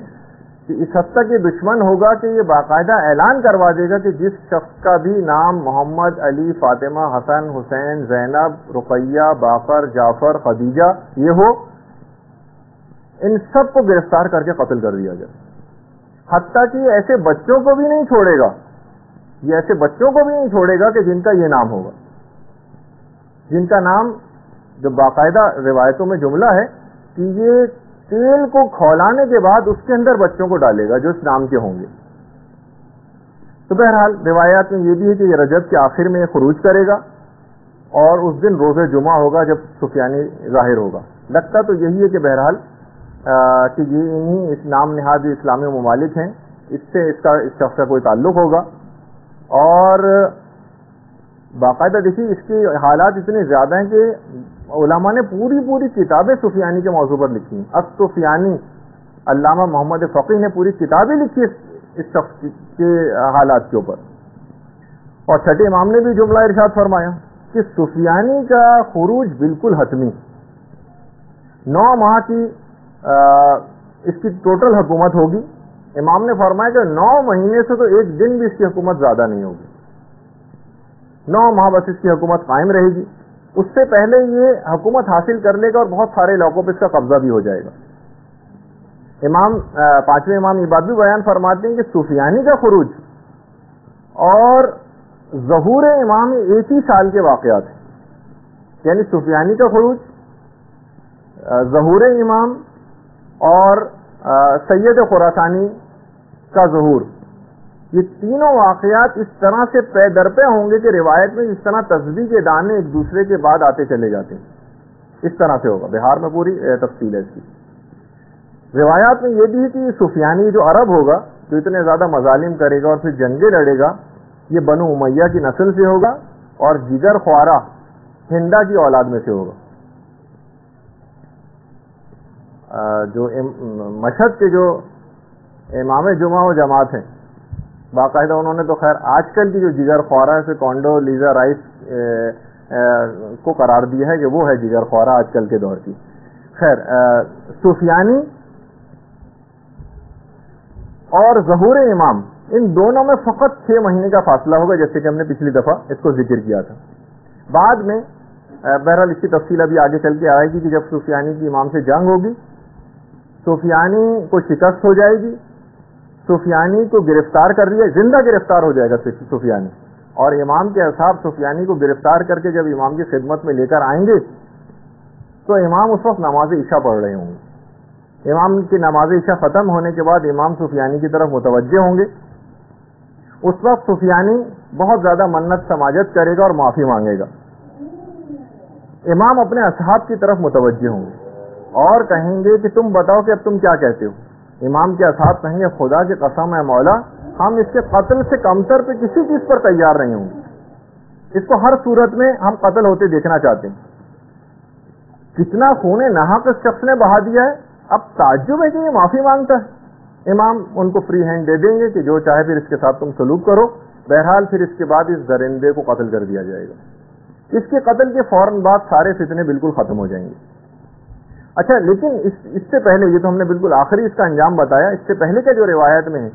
کہ اس حد تک یہ دشمن ہوگا کہ یہ باقاعدہ اعلان کروا دے گا کہ جس شخص کا بھی نام محمد، علی، فاطمہ، حسن، حسین، زینب، رقیہ، باقر، جعفر، خدیجہ یہ ہو، ان سب کو گرفتار کر کے قتل کر دیا جائے۔ حتیٰ کہ یہ ایسے بچوں کو بھی نہیں چھوڑے گا، یہ ایسے بچوں کو بھی نہیں چھوڑے گا کہ جن کا یہ نام ہوگا، جن کا نام جو باقاعدہ روایتوں میں جملہ ہے کہ یہ تیل کو کھولانے کے بعد اس کے اندر بچوں کو ڈالے گا جو اس نام کے ہوں گے۔ تو بہرحال روایات میں یہ بھی ہے کہ یہ رجب کے آخر میں خروج کرے گا اور اس دن روز جمعہ ہوگا جب سفیانی ظاہر ہوگا۔ لگتا تو یہی ہے کہ بہرحال کہ یہ انہی اس نام نہاد اسلامی ممالک ہیں، اس سے اس شخص کا کوئی تعلق ہوگا۔ اور باقاعدہ دیکھیے اس کی حالات اتنے زیادہ ہیں کہ علماء نے پوری کتابیں سفیانی کے موضوع پر لکھی ہیں۔ السفیانی، علامہ محمد فقیہ نے پوری کتابیں لکھی اس شخص کے حالات کے اوپر۔ اور چھٹے امام نے بھی جملہ ارشاد فرمایا کہ سفیانی کا خروج بالکل حتمی، 9 ماہ کی اس کی ٹوٹل حکومت ہوگی۔ امام نے فرمایا کہ 9 مہینے سے تو ایک دن بھی اس کی حکومت زیادہ نہیں ہوگی، 9 ماہ بس اس کی حکومت قائم رہے گی۔ اس سے پہلے یہ حکومت حاصل کر لے گا اور بہت سارے علاقوں پہ اس کا قبضہ بھی ہو جائے گا۔ امام 5ویں امام یہ بات بھی بیان فرماتے ہیں کہ سفیانی کا خروج اور ظہور امام ایک ہی سال کے واقعات ہیں، یعنی سفیانی کا خروج، ظہور امام اور سید خراسانی کا ظہور، یہ تینوں واقعات اس طرح سے پے در پے ہوں گے کہ روایت میں اس طرح تسبیح کے دانے ایک دوسرے کے بعد آتے چلے جاتے ہیں، اس طرح سے ہوگا۔ بہار میں پوری تفصیل ہے اس کی۔ روایات میں یہ بھی ہے کہ یہ سفیانی جو عرب ہوگا، جو اتنے زیادہ مظالم کرے گا اور پھر جنگیں لڑے گا، یہ بنو امیہ کی نسل سے ہوگا اور جگر خوارہ ہندا کی اولاد میں سے ہوگا۔ جو مشہد کے جو امام جمعہ و جماعت ہیں، باقاعدہ انہوں نے تو خیر آج کل کی جو جگر خوارہ سے کونڈو لیزا رائس کو قرار دیا ہے کہ وہ ہے جگر خوارہ آج کل کے دور کی۔ خیر سفیانی اور ظہور امام ان دونوں میں فقط 6 مہینے کا فاصلہ ہوگا، جیسے کہ ہم نے پچھلی دفعہ اس کو ذکر کیا تھا۔ بعد میں بہرحال اس کی تفصیل ابھی آگے چل کے آئے گی کہ جب سفیانی کی امام سے جنگ ہوگی، سفیانی کو شکست ہو جائے گی، سفیانی کو گرفتار کر لیا، زندہ گرفتار ہو جائے گا سفیانی، اور امام کے اصحاب سفیانی کو گرفتار کر کے جب امام کی خدمت میں لے کر آئیں گے تو امام اس وقت نماز عشاء پڑھ رہے ہوں گے۔ امام کی نماز عشاء ختم ہونے کے بعد امام سفیانی کی طرف متوجہ ہوں گے۔ اس وقت سفیانی بہت زیادہ منت سماجت کرے گا اور معافی مانگے گا۔ امام اپنے اصحاب کی طرف متوجہ ہوں گے اور کہیں گے کہ تم بتاؤ کہ اب تم کیا کہتے ہو۔ امام کے اصحاب کہیں گے خدا کی قسم ہے مولا، ہم اس کے قتل سے کمتر پہ کسی چیز پر تیار نہیں ہوں گے، اس کو ہر صورت میں ہم قتل ہوتے دیکھنا چاہتے ہیں۔ کتنا خون ناحق اس شخص نے بہا دیا ہے، اب تعجب ہے کہ یہ معافی مانگتا ہے۔ امام ان کو فری ہینڈ دے دیں گے کہ جو چاہے پھر اس کے ساتھ تم سلوک کرو۔ بہرحال پھر اس کے بعد اس درندے کو قتل کر دیا جائے گا۔ اس کے قتل کے فوراً بعد سارے فتنے بالکل ختم ہو جائیں گے۔ اچھا لیکن اس سے پہلے، یہ تو ہم نے بالکل آخری اس کا انجام بتایا، اس سے پہلے کا جو روایت میں ہے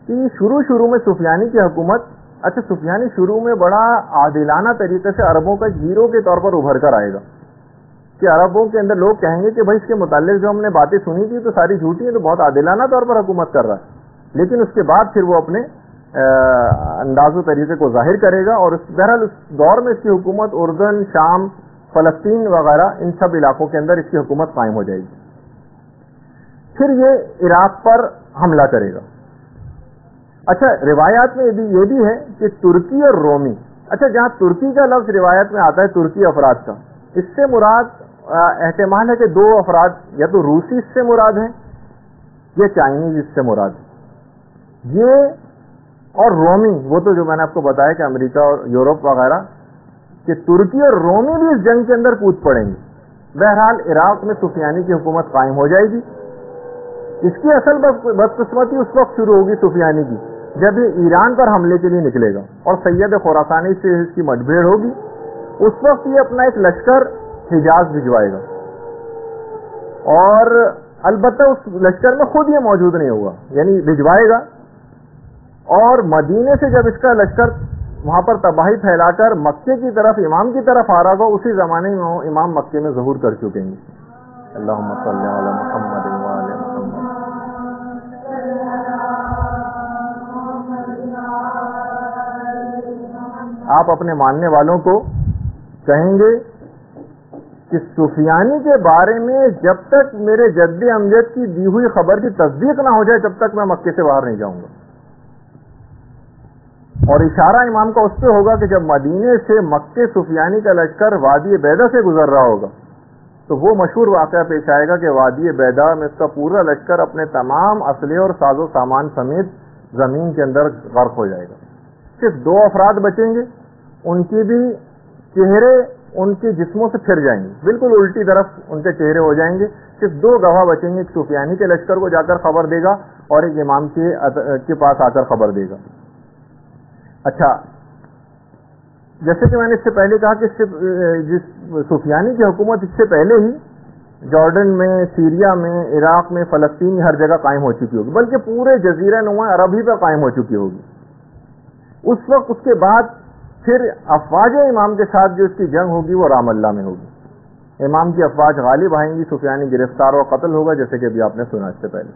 کہ شروع میں سفیانی کی حکومت، اچھا سفیانی شروع میں بڑا عادلانہ طریقے سے عربوں کا ہیرو کے طور پر ابھر کر آئے گا کہ عربوں کے اندر لوگ کہیں گے کہ بھائی اس کے متعلق جو ہم نے باتیں سنی تھی تو ساری جھوٹی ہیں، تو بہت عادلانہ طور پر حکومت کر رہا ہے۔ لیکن اس کے بعد پھر وہ اپنے انداز و طریقے کو ظاہر کرے گا، اور بہرحال اس دور میں اس کی حکومت اردن، شام، فلسطین وغیرہ ان سب علاقوں کے اندر اس کی حکومت قائم ہو جائے گی۔ پھر یہ عراق پر حملہ کرے گا۔ اچھا روایات میں یہ بھی ہے کہ ترکی اور رومی، اچھا جہاں ترکی کا لفظ روایت میں آتا ہے ترکی افراد کا، اس سے مراد احتمال ہے کہ دو افراد یا تو روسی اس سے مراد ہیں یا چائنیز اس سے مراد ہے، یہ اور رومی، وہ تو جو میں نے آپ کو بتایا کہ امریکہ اور یورپ وغیرہ، کہ ترکی اور رومی بھی اس جنگ کے اندر کود پڑیں گے۔ بہرحال عراق میں سفیانی کی حکومت قائم ہو جائے گی۔ اس کی اصل بدقسمتی اس وقت شروع ہوگی سفیانی کی جب یہ ایران پر حملے کے لیے نکلے گا اور سید خراسانی سے اس کی مٹبھیڑ ہوگی۔ اس وقت یہ اپنا ایک لشکر حجاز بھجوائے گا، اور البتہ اس لشکر میں خود یہ موجود نہیں ہوگا، یعنی بھجوائے گا، اور مدینے سے جب اس کا لشکر وہاں پر تباہی پھیلا کر مکے کی طرف، امام کی طرف آ رہا ہوگا، اسی زمانے میں امام مکے میں ظہور کر چکیں گے۔ اللہم صلی علی محمد وآل محمد۔ آپ اپنے ماننے والوں کو کہیں گے کہ سفیانی کے بارے میں جب تک میرے جد امجد کی دی ہوئی خبر کی تصدیق نہ ہو جائے تب تک میں مکے سے باہر نہیں جاؤں گا۔ اور اشارہ امام کا اس پہ ہوگا کہ جب مدینے سے مکے سفیانی کا لشکر وادی بیدا سے گزر رہا ہوگا تو وہ مشہور واقعہ پیش آئے گا کہ وادی بیدا میں اس کا پورا لشکر اپنے تمام اسلحے اور ساز و سامان سمیت زمین کے اندر غرق ہو جائے گا۔ صرف دو افراد بچیں گے، ان کی بھی چہرے ان کے جسموں سے پھر جائیں گے، بالکل الٹی طرف ان کے چہرے ہو جائیں گے۔ صرف دو گواہ بچیں گے، ایک سفیانی کے لشکر کو جا کر خبر دے گا اور ایک امام کے پاس آ کر خبر دے گا۔ اچھا، جیسے کہ میں نے اس سے پہلے کہا کہ سفیانی کی حکومت اس سے پہلے ہی جارڈن میں، سیریا میں، عراق میں، فلسطین، ہر جگہ قائم ہو چکی ہوگی، بلکہ پورے جزیرہ نما عرب ہی پر قائم ہو چکی ہوگی۔ اس وقت اس کے بعد پھر افواج امام کے ساتھ جو اس کی جنگ ہوگی وہ رام اللہ میں ہوگی۔ امام کی افواج غالب آئیں گی، سفیانی گرفتار و قتل ہوگا، جیسے کہ ابھی آپ نے سنا اس سے پہلے۔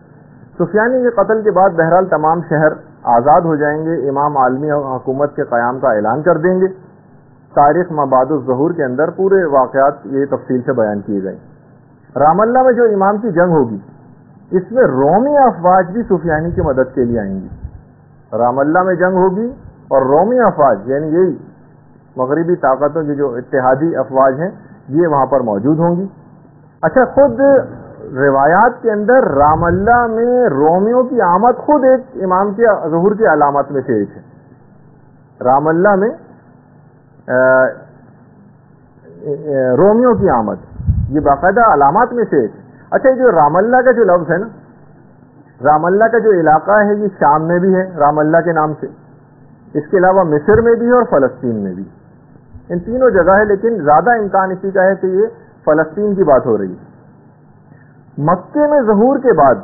سفیانی کے قتل کے بعد بہرحال تمام شہر آزاد ہو جائیں گے، امام عالمی حکومت کے قیام کا اعلان کر دیں گے۔ تاریخ مبعد الظہور کے اندر پورے واقعات یہ تفصیل سے بیان کیے گئے۔ رام اللہ میں جو امام کی جنگ ہوگی اس میں رومی افواج بھی سفیانی کی مدد کے لیے آئیں گی۔ رام اللہ میں جنگ ہوگی اور رومی افواج، یعنی یہی مغربی طاقتوں کی جو اتحادی افواج ہیں، یہ وہاں پر موجود ہوں گی۔ اچھا، خود روایات کے اندر رام اللہ میں رومیوں کی آمد خود ایک امام کے ظہور کی علامات میں سے ایک ہے۔ رام اللہ میں رومیوں کی آمد یہ باقاعدہ علامات میں سے ایک ہے۔ اچھا، یہ جو رام اللہ کا جو لفظ ہے نا، رام اللہ کا جو علاقہ ہے یہ شام میں بھی ہے رام اللہ کے نام سے، اس کے علاوہ مصر میں بھی ہے اور فلسطین میں بھی، ان تینوں جگہ ہے، لیکن زیادہ امکان اسی کا ہے کہ یہ فلسطین کی بات ہو رہی ہے۔ مکے میں ظہور کے بعد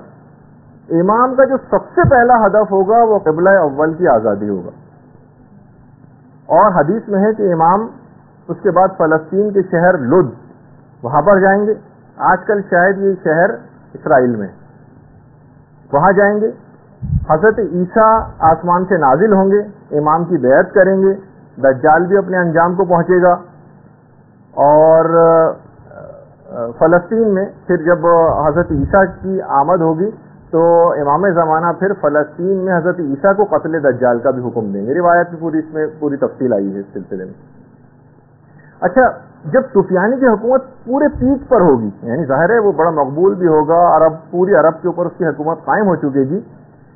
امام کا جو سب سے پہلا ہدف ہوگا وہ قبلہ اول کی آزادی ہوگا، اور حدیث میں ہے کہ امام اس کے بعد فلسطین کے شہر لد وہاں پر جائیں گے، آج کل شاید یہ شہر اسرائیل میں، وہاں جائیں گے۔ حضرت عیسیٰ آسمان سے نازل ہوں گے، امام کی بیعت کریں گے، دجال بھی اپنے انجام کو پہنچے گا، اور فلسطین میں پھر جب حضرت عیسیٰ کی آمد ہوگی تو امام زمانہ پھر فلسطین میں حضرت عیسیٰ کو قتل دجال کا بھی حکم دیں گے۔ روایت میں اس میں پوری تفصیل آئی ہے اس سلسلے میں۔ اچھا، جب سفیانی کی حکومت پورے پیک پر ہوگی، یعنی ظاہر ہے وہ بڑا مقبول بھی ہوگا، پوری عرب کے اوپر اس کی حکومت قائم ہو چکے گی،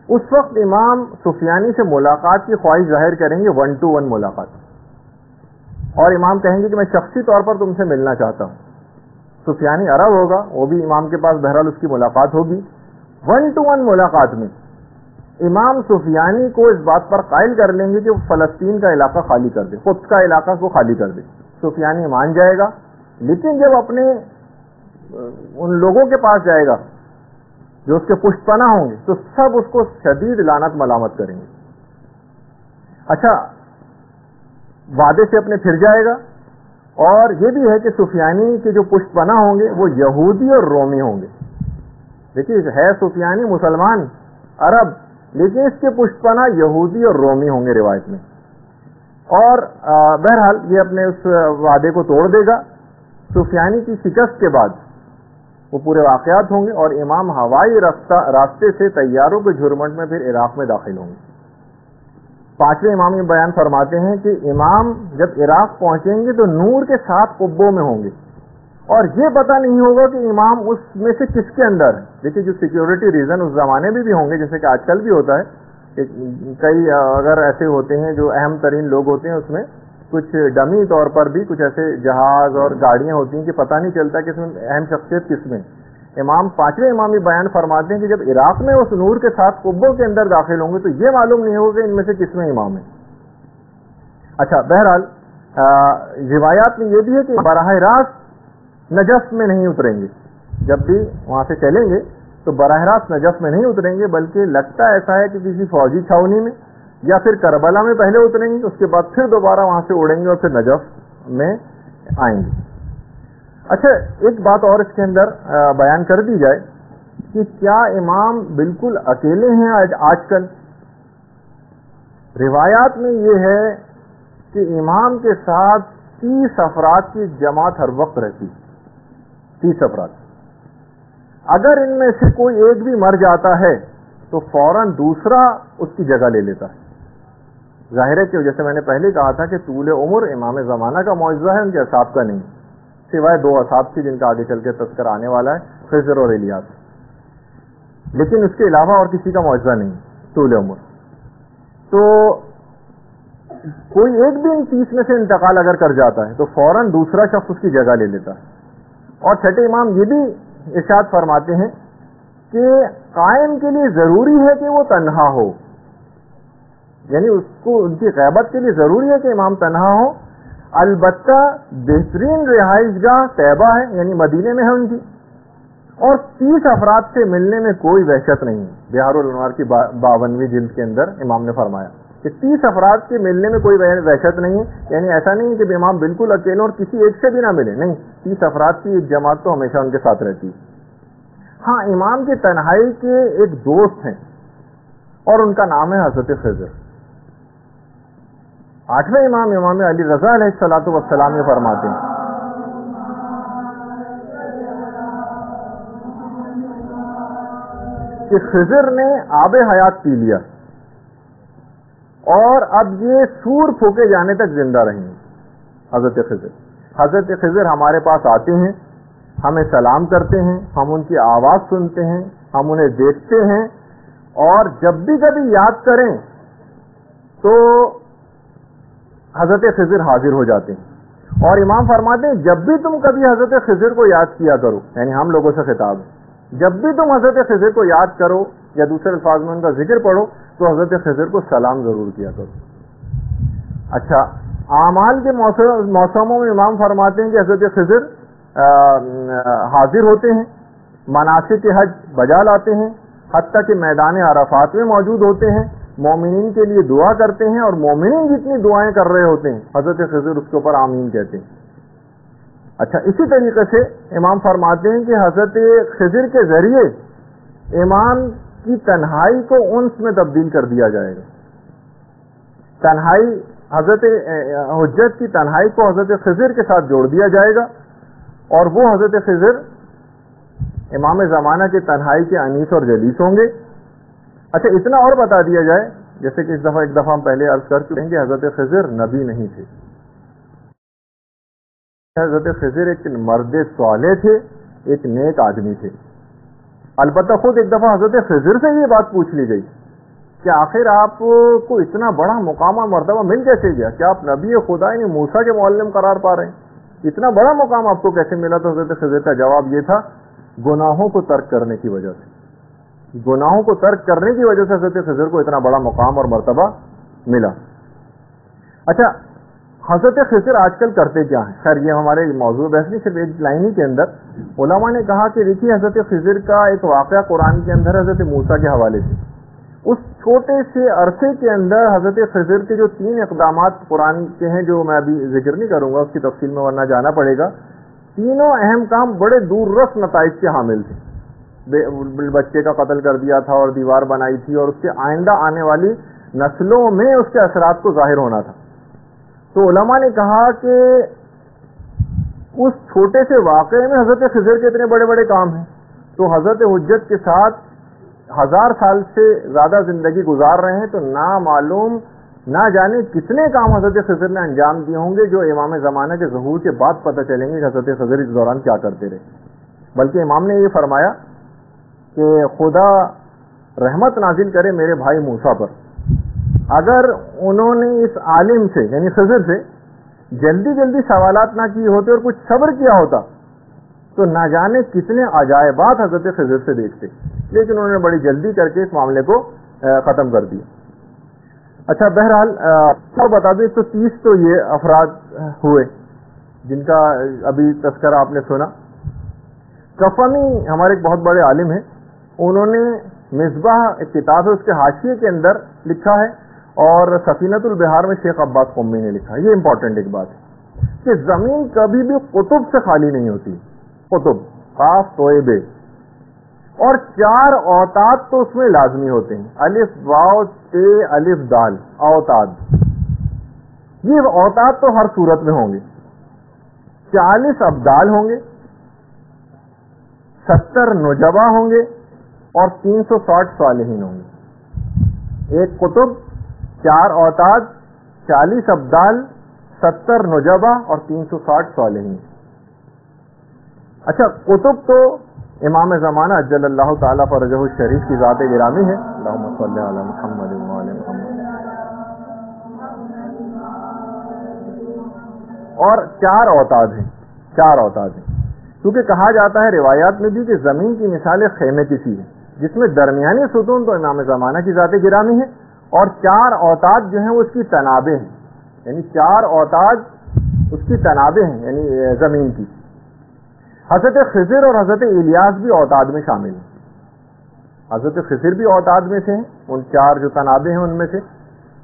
اس وقت امام سفیانی سے ملاقات کی خواہش ظاہر کریں گے، 1 to 1 ملاقات، اور امام کہیں گے کہ میں شخصی طور پر تم سے ملنا چاہتا ہوں۔ سفیانی عرب ہوگا، وہ بھی امام کے پاس بہرحال اس کی ملاقات ہوگی۔ 1 to 1 ملاقات میں امام سفیانی کو اس بات پر قائل کر لیں گے کہ وہ فلسطین کا علاقہ خالی کر دے، خود کا علاقہ کو خالی کر دے۔ سفیانی مان جائے گا، لیکن جب اپنے ان لوگوں کے پاس جائے گا جو اس کے پشت پناہ ہوں گے تو سب اس کو شدید لعنت ملامت کریں گے۔ اچھا، وعدے سے اپنے پھر جائے گا، اور یہ بھی ہے کہ سفیانی کے جو پشت پناہ ہوں گے وہ یہودی اور رومی ہوں گے۔ دیکھیے، ہے سفیانی مسلمان عرب، لیکن اس کے پشت پناہ یہودی اور رومی ہوں گے روایت میں، اور بہرحال یہ اپنے اس وعدے کو توڑ دے گا۔ سفیانی کی شکست کے بعد وہ پورے واقعات ہوں گے، اور امام ہوائی راستے سے طیاروں کے جھرمٹ میں پھر عراق میں داخل ہوں گے۔ 5ویں امام یہ بیان فرماتے ہیں کہ امام جب عراق پہنچیں گے تو نور کے 7 قبوں میں ہوں گے، اور یہ پتہ نہیں ہوگا کہ امام اس میں سے کس کے اندر ہے. دیکھیے جو سیکیورٹی ریزن اس زمانے میں بھی ہوں گے، جیسے کہ آج کل بھی ہوتا ہے کہ کئی اگر ایسے ہوتے ہیں جو اہم ترین لوگ ہوتے ہیں، اس میں کچھ ڈمی طور پر بھی کچھ ایسے جہاز اور گاڑیاں ہوتی ہیں کہ پتہ نہیں چلتا کہ اس میں اہم شخصیت کس میں. امام پانچویں امامی بیان فرماتے ہیں کہ جب عراق میں اس نور کے ساتھ قبوں کے اندر داخل ہوں گے تو یہ معلوم نہیں ہوگا کہ ان میں سے کس میں امام ہے. اچھا، بہرحال روایات میں یہ بھی ہے کہ براہ راست نجف میں نہیں اتریں گے. جب بھی وہاں سے چلیں گے تو براہ راست نجف میں نہیں اتریں گے، بلکہ لگتا ایسا ہے کہ کسی فوجی چھاونی میں یا پھر کربلا میں پہلے اتریں گے، اس کے بعد پھر دوبارہ وہاں سے اڑیں گے اور پھر نجف میں آئیں گے. اچھا، ایک بات اور اس کے اندر بیان کر دی جائے کہ کیا امام بالکل اکیلے ہیں آج کل؟ روایات میں یہ ہے کہ امام کے ساتھ 30 افراد کی جماعت ہر وقت رہتی. 30 افراد. اگر ان میں سے کوئی ایک بھی مر جاتا ہے تو فوراً دوسرا اس کی جگہ لے لیتا ہے. ظاہر ہے کہ جیسے میں نے پہلے کہا تھا کہ طول عمر امام زمانہ کا معجزہ ہے، ان کے اصحاب کا نہیں، سوائے 2 اصحاب کی جن کا آگے چل کے تذکر آنے والا ہے، خضر اور الیاس. لیکن اس کے علاوہ اور کسی کا معجزہ نہیں طول عمر. تو کوئی ایک بھی ان 30 میں سے انتقال اگر کر جاتا ہے تو فوراً دوسرا شخص اس کی جگہ لے لیتا ہے. اور چھٹے امام یہ بھی ارشاد فرماتے ہیں کہ قائم کے لیے ضروری ہے کہ وہ تنہا ہو، یعنی اس کو ان کی غیبت کے لیے ضروری ہے کہ امام تنہا ہو. البتہ بہترین رہائش گاہ طیبہ ہے، یعنی مدینے میں ہے ان کی، اور 30 افراد سے ملنے میں کوئی وحشت نہیں. بہار الانوار کی 52ویں جلد کے اندر امام نے فرمایا کہ 30 افراد کے ملنے میں کوئی وحشت نہیں ہے. یعنی ایسا نہیں کہ امام بالکل اکیلے اور کسی ایک سے بھی نہ ملے، نہیں، 30 افراد کی ایک جماعت تو ہمیشہ ان کے ساتھ رہتی ہے. ہاں، امام کی تنہائی کے ایک دوست ہیں اور ان کا نام ہے حضرت خضر. 8ویں امام امام علی رضا علیہ الصلوۃ والسلام یہ فرماتے ہیں کہ خضر نے آب حیات پی لیا اور اب یہ سور پھونکے جانے تک زندہ رہیں گے. حضرت خضر ہمارے پاس آتے ہیں، ہمیں سلام کرتے ہیں، ہم ان کی آواز سنتے ہیں، ہم انہیں دیکھتے ہیں، اور جب بھی کبھی یاد کریں تو حضرت خضر حاضر ہو جاتے ہیں. اور امام فرماتے ہیں جب بھی تم کبھی حضرت خضر کو یاد کیا کرو، یعنی ہم لوگوں سے خطاب ہے، جب بھی تم حضرت خضر کو یاد کرو یا دوسرے الفاظ میں ان کا ذکر پڑھو تو حضرت خضر کو سلام ضرور کیا کرو. اچھا، اعمال کے موسموں میں امام فرماتے ہیں کہ حضرت خضر حاضر ہوتے ہیں، مناسک حج بجا لاتے ہیں، حتیٰ کہ میدان عرفات میں موجود ہوتے ہیں، مومنین کے لیے دعا کرتے ہیں، اور مومنین جتنی دعائیں کر رہے ہوتے ہیں حضرت خضر اس کے اوپر آمین کہتے ہیں. اچھا، اسی طریقے سے امام فرماتے ہیں کہ حضرت خضر کے ذریعے امام کی تنہائی کو انس میں تبدیل کر دیا جائے گا. تنہائی حضرت حجت کی تنہائی کو حضرت خضر کے ساتھ جوڑ دیا جائے گا، اور وہ حضرت خضر امام زمانہ کے تنہائی کے انیس اور جلیس ہوں گے. اچھا، اتنا اور بتا دیا جائے، جیسے کہ ایک دفعہ ہم پہلے عرض کر چکے ہیں کہ حضرت خضر نبی نہیں تھے. حضرت خضر ایک مرد صالح تھے، ایک نیک آدمی تھے. البتہ خود ایک دفعہ حضرت خضر سے یہ بات پوچھ لی گئی کہ آخر آپ کو اتنا بڑا مقام اور مرتبہ مل کیسے گیا؟ کیا آپ نبی خدا یعنی موسیٰ کے معلم قرار پا رہے ہیں؟ اتنا بڑا مقام آپ کو کیسے ملا؟ تو حضرت خضر کا جواب یہ تھا، گناہوں کو ترک کرنے کی وجہ سے. گناہوں کو ترک کرنے کی وجہ سے حضرت خضر کو اتنا بڑا مقام اور مرتبہ ملا. اچھا، حضرت خضر آج کل کرتے کیا ہیں؟ خیر، یہ ہمارے موضوع بحث نہیں، صرف ایک لائن ہی کے اندر علماء نے کہا کہ دیکھیے حضرت خضر کا ایک واقعہ قرآن کے اندر حضرت موسیٰ کے حوالے سے. اس چھوٹے سے عرصے کے اندر حضرت خضر کے جو 3 اقدامات قرآن کے ہیں، جو میں ابھی ذکر نہیں کروں گا اس کی تفصیل میں ورنہ جانا پڑے گا، تینوں اہم کام بڑے دور رس نتائج کے حامل تھے. بچے کا قتل کر دیا تھا اور دیوار بنائی تھی، اور اس کے آئندہ آنے والی نسلوں میں اس کے اثرات کو ظاہر ہونا تھا. تو علماء نے کہا کہ اس چھوٹے سے واقعے میں حضرت خضر کے اتنے بڑے بڑے کام ہیں، تو حضرت حجت کے ساتھ 1000 سال سے زیادہ زندگی گزار رہے ہیں، تو نامعلوم نہ جانے کتنے کام حضرت خضر نے انجام دیے ہوں گے جو امام زمانہ کے ظہور کے بعد پتہ چلیں گے کہ حضرت خضر اس دوران کیا کرتے رہے. بلکہ امام نے یہ فرمایا کہ خدا رحمت نازل کرے میرے بھائی موسیٰ پر، اگر انہوں نے اس عالم سے یعنی خضر سے جلدی جلدی سوالات نہ کیے ہوتے اور کچھ صبر کیا ہوتا تو نہ جانے کتنے عجائبات حضرت خضر سے دیکھتے، لیکن انہوں نے بڑی جلدی کر کے اس معاملے کو ختم کر دیا. اچھا بہرحال بتا دیں 130 تو یہ افراد ہوئے جن کا ابھی تذکرہ آپ نے سنا. کفنی ہمارے ایک بہت بڑے عالم ہیں، انہوں نے مصباح ایک کتاب ہے اس کے حاشیے کے اندر لکھا ہے، اور سفینۃ البحار میں شیخ عباس قمی نے لکھا ہے. یہ امپورٹنٹ ایک بات ہے کہ زمین کبھی بھی قطب سے خالی نہیں ہوتی، قطب خاص توئے بے، اور 4 اوتاد تو اس میں لازمی ہوتے ہیں، الف واو تے الف دال اوتاد. یہ اوتاد تو ہر صورت میں ہوں گے. 40 ابدال ہوں گے، 70 نجبا ہوں گے، اور 360 صالحین ہوں گے. ایک قطب، 4 اوتاد، 40 ابدال، 70 نجبا اور 360 صالحین. اچھا قطب تو امام زمانہ اجل اللہ تعالیٰ فرجہ الشریف کی ذات گرامی ہے. اللہم صلی علی محمد وعلی محمد. اور 4 اوتاد ہیں، 4 اوتاد ہیں، کیونکہ کہا جاتا ہے روایات میں بھی کہ زمین کی مثال خیمے کی سی ہے جس میں درمیانی ستون تو امام زمانہ کی ذات گرامی ہے، اور 4 اوتاد جو ہیں وہ اس کی تنابیں ہیں، یعنی 4 اوتاد اس کی تنابیں ہیں یعنی زمین کی. حضرت خضر اور حضرت الیاس بھی اوتاد میں شامل ہیں. حضرت خضر بھی اوتاد میں سے ہیں، ان 4 جو تنابیں ہیں ان میں سے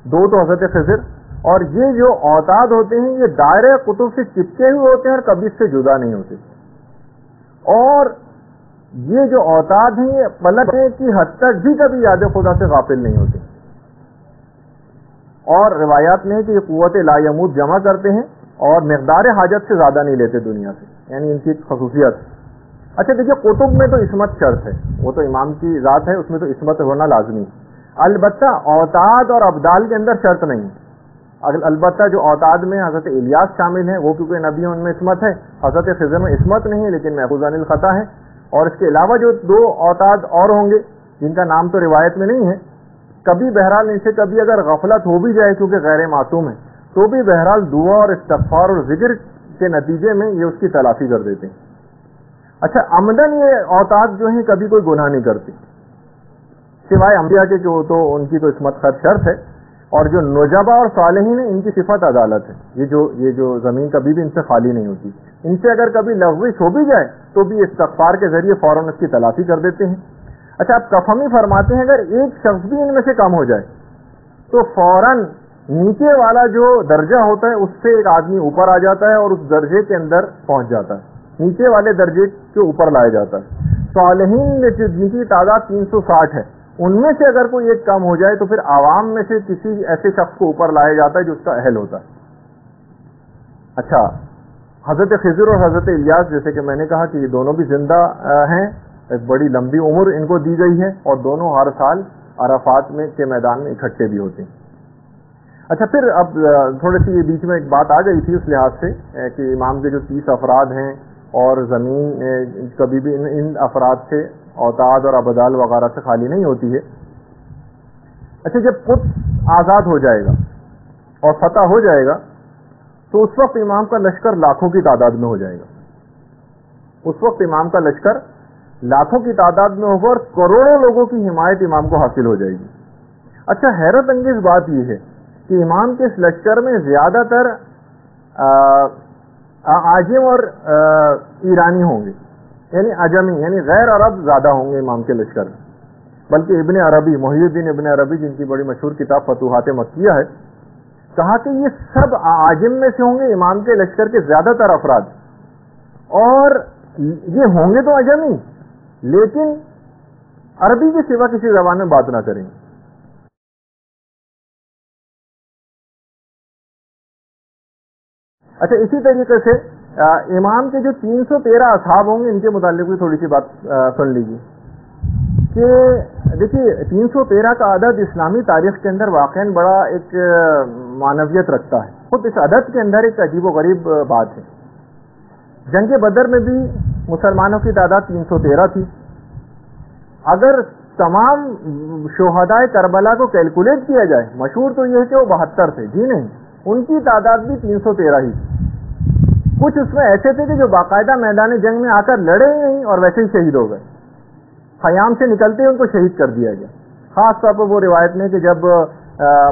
2 تو حضرت خضر. اور یہ جو اوتاد ہوتے ہیں یہ دائرہ قطب سے چپکے ہوئے ہوتے ہیں اور کبھی اس سے جدا نہیں ہوتے. اور یہ جو اوتاد ہیں یہ پلٹنے کی حد تک بھی کبھی یاد خدا سے غافل نہیں ہوتے. اور روایات میں ہے کہ یہ قوت لا یموت جمع کرتے ہیں اور مقدار حاجت سے زیادہ نہیں لیتے دنیا سے، یعنی ان کی ایک خصوصیت. اچھا دیکھیے قطب میں تو عصمت شرط ہے، وہ تو امام کی ذات ہے، اس میں تو عصمت ہونا لازمی. البتہ اوتاد اور ابدال کے اندر شرط نہیں. البتہ جو اوتاد میں حضرت الیاس شامل ہیں وہ کیونکہ نبی ان میں عصمت ہے، حضرت خضر میں عصمت نہیں ہے لیکن محفوظ عن الخطا ہے. اور اس کے علاوہ جو 2 اوتاد اور ہوں گے جن کا نام تو روایت میں نہیں ہے، کبھی بہرحال ان سے کبھی اگر غفلت ہو بھی جائے کیونکہ غیر معصوم ہے تو بھی بہرحال دعا اور استغفار اور ذکر کے نتیجے میں یہ اس کی تلافی کر دیتے ہیں. اچھا عمدن یہ اوتاد جو ہیں کبھی کوئی گناہ نہیں کرتے سوائے انبیاء کے، جو تو ان کی تو عصمت خیر شرط ہے. اور جو نجبا اور صالحین ہیں ان کی صفت عدالت ہے. یہ جو زمین کبھی بھی ان سے خالی نہیں ہوتی. ان سے اگر کبھی لغزش ہو بھی جائے تو بھی استغفار کے ذریعے فوراً اس کی تلافی کر دیتے ہیں. اچھا اب کفمی فرماتے ہیں اگر ایک شخص بھی ان میں سے کم ہو جائے تو فوراً نیچے والا جو درجہ ہوتا ہے اس سے ایک آدمی اوپر آ جاتا ہے اور اس درجے کے اندر پہنچ جاتا ہے، نیچے والے درجے کے اوپر لایا جاتا ہے. صالحین میں جن کی تعداد 360 ہے ان میں سے اگر کوئی ایک کم ہو جائے تو پھر عوام میں سے کسی ایسے شخص کو اوپر لایا جاتا ہے جو اس کا اہل ہوتا ہے. اچھا حضرت خضر اور حضرت الیاس جیسے کہ میں نے کہا کہ یہ دونوں بھی زندہ ہیں، ایک بڑی لمبی عمر ان کو دی گئی ہے، اور دونوں ہر سال عرفات میں کے میدان میں اکٹھے بھی ہوتے ہیں. اچھا پھر اب تھوڑی سی یہ بیچ میں ایک بات آ گئی تھی اس لحاظ سے کہ امام کے جو 30 افراد ہیں اور زمین کبھی بھی ان افراد سے اوتاد اور ابدال وغیرہ سے خالی نہیں ہوتی ہے. اچھا جب قدس آزاد ہو جائے گا اور فتح ہو جائے گا تو اس وقت امام کا لشکر لاکھوں کی تعداد میں ہو جائے گا. اس وقت امام کا لشکر لاکھوں کی تعداد میں ہوگا اور کروڑوں لوگوں کی حمایت امام کو حاصل ہو جائے گی. اچھا حیرت انگیز بات یہ ہے کہ امام کے اس لشکر میں زیادہ تر عاجم اور ایرانی ہوں گے، یعنی عجمی یعنی غیر عرب زیادہ ہوں گے امام کے لشکر میں. بلکہ ابن عربی، محی الدین ابن عربی جن کی بڑی مشہور کتاب فتوحات مکیہ ہے، کہا کہ یہ سب عاجم میں سے ہوں گے امام کے لشکر کے زیادہ تر افراد، اور یہ ہوں گے تو عجمی لیکن عربی کے سوا کسی زبان میں بات نہ کریں گے. اچھا اسی طریقے سے امام کے جو 313 اصحاب ہوں گے ان کے متعلق بھی تھوڑی سی بات سن لیجیے کہ دیکھیے 313 کا عدد اسلامی تاریخ کے اندر واقعاً بڑا ایک معنویت رکھتا ہے. خود اس عدد کے اندر ایک عجیب و غریب بات ہے. جنگ بدر میں بھی مسلمانوں کی تعداد 313 تھی. اگر تمام شہدائے کربلا کو کیلکولیٹ کیا جائے، مشہور تو یہ ہے کہ وہ 72 تھے، جی نہیں، ان کی تعداد بھی 313 ہی تھی. کچھ اس میں ایسے تھے کہ جو باقاعدہ میدان جنگ میں آ کر لڑے ہی نہیں اور ویسے ہی شہید ہو گئے. خیام سے نکلتے ہی ان کو شہید کر دیا گیا. خاص طور پر وہ روایت میں کہ جب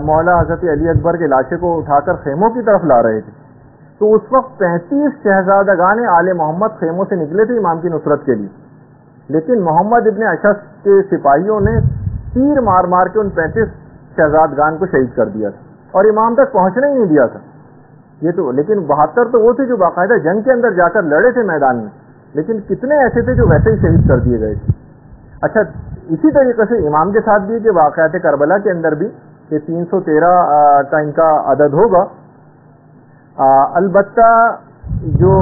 مولا حضرت علی اکبر کے لاشے کو اٹھا کر خیموں کی طرف لا رہے تھے تو اس وقت 35 شہزادگان آل محمد خیموں سے نکلے تھے امام کی نصرت کے لیے، لیکن محمد ابن اشعث کے سپاہیوں نے تیر مار مار کے ان 35 شہزادگان کو شہید کر دیا تھا اور امام تک پہنچنے ہی نہیں دیا تھا. یہ تو لیکن 72 تو وہ تھے جو باقاعدہ جنگ کے اندر جا کر لڑے تھے میدان میں، لیکن کتنے ایسے تھے جو ویسے ہی شہید کر دیے گئے تھے. اچھا، اسی طریقے سے امام کے ساتھ بھی کہ واقعات کربلا کے اندر بھی کہ 313 کا ان کا عدد ہوگا. البتہ جو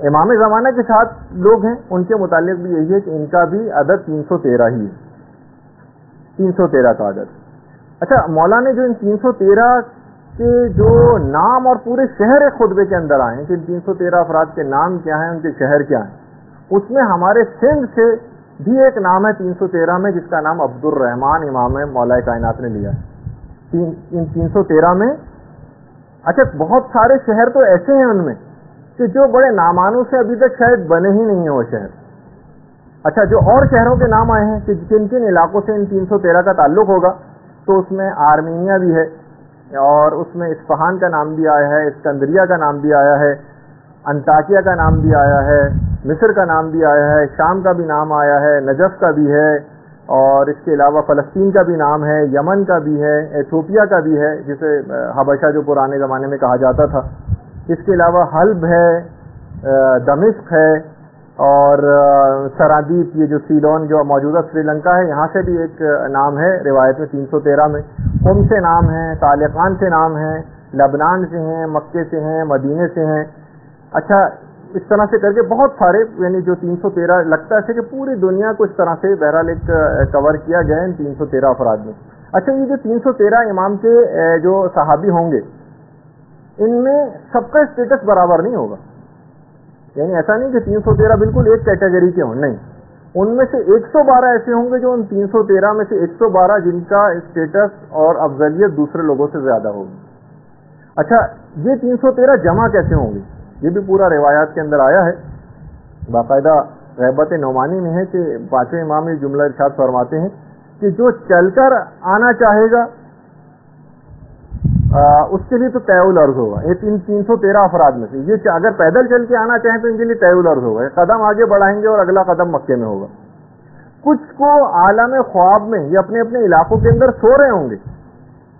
امام زمانہ کے ساتھ لوگ ہیں ان کے متعلق بھی یہی ہے کہ ان کا بھی عدد 313 ہی ہے، 313 کا عدد. اچھا، مولا نے جو ان 313 کے جو نام اور پورے شہر خطبے کے اندر آئے ہیں کہ 313 افراد کے نام کیا ہیں، ان کے شہر کیا ہیں، اس میں ہمارے سندھ سے بھی ایک نام ہے 313 میں جس کا نام عبد الرحمان امام مولا کائنات نے لیا ہے ان 313 میں. اچھا، بہت سارے شہر تو ایسے ہیں ان میں کہ جو بڑے نامانوں سے ابھی تک شاید بنے ہی نہیں ہیں وہ شہر. اچھا، جو اور شہروں کے نام آئے ہیں کہ کن کن علاقوں سے ان 313 کا تعلق ہوگا، تو اس میں آرمینیا بھی ہے اور اس میں اصفہان کا نام بھی آیا ہے، اسکندریہ کا نام بھی آیا ہے، انطاکیہ کا نام بھی آیا ہے، مصر کا نام بھی آیا ہے، شام کا بھی نام آیا ہے، نجف کا بھی ہے، اور اس کے علاوہ فلسطین کا بھی نام ہے، یمن کا بھی ہے، ایتھوپیا کا بھی ہے جسے حبشہ جو پرانے زمانے میں کہا جاتا تھا. اس کے علاوہ حلب ہے، دمشق ہے، اور سرادیپ، یہ جو سیلون جو موجودہ سری لنکا ہے، یہاں سے بھی ایک نام ہے روایت میں 313 میں. قم سے نام ہے، طالقان سے نام ہے، لبنان سے ہیں، مکے سے ہیں، مدینے سے ہیں. اچھا، اس طرح سے کر کے بہت سارے، یعنی جو 313 لگتا ہے کہ پوری دنیا کو اس طرح سے بہرحال ایک کور کیا گیا ہے ان 313 افراد میں. اچھا، یہ جو 313 امام کے جو صحابی ہوں گے ان میں سب کا اسٹیٹس برابر نہیں ہوگا. یعنی ایسا نہیں کہ 313 بالکل ایک کیٹیگری کے ہوں، نہیں، ان میں سے 112 ایسے ہوں گے جو ان 313 میں سے 112 جن کا اسٹیٹس اور افضلیت دوسرے لوگوں سے زیادہ ہوگی. اچھا، یہ 313 جمع کیسے ہوں گے؟ یہ بھی پورا روایات کے اندر آیا ہے. باقاعدہ غیبت نعمانی میں ہے کہ پانچویں امام یہ جملہ ارشاد فرماتے ہیں کہ جو چل کر آنا چاہے گا اس کے لیے تو طے الارض ہوگا. یہ 313 افراد میں سے یہ اگر پیدل چل کے آنا چاہیں تو ان کے لیے طے الارض ہوگا. قدم آگے بڑھائیں گے اور اگلا قدم مکے میں ہوگا. کچھ کو عالم خواب میں یہ اپنے اپنے علاقوں کے اندر سو رہے ہوں گے،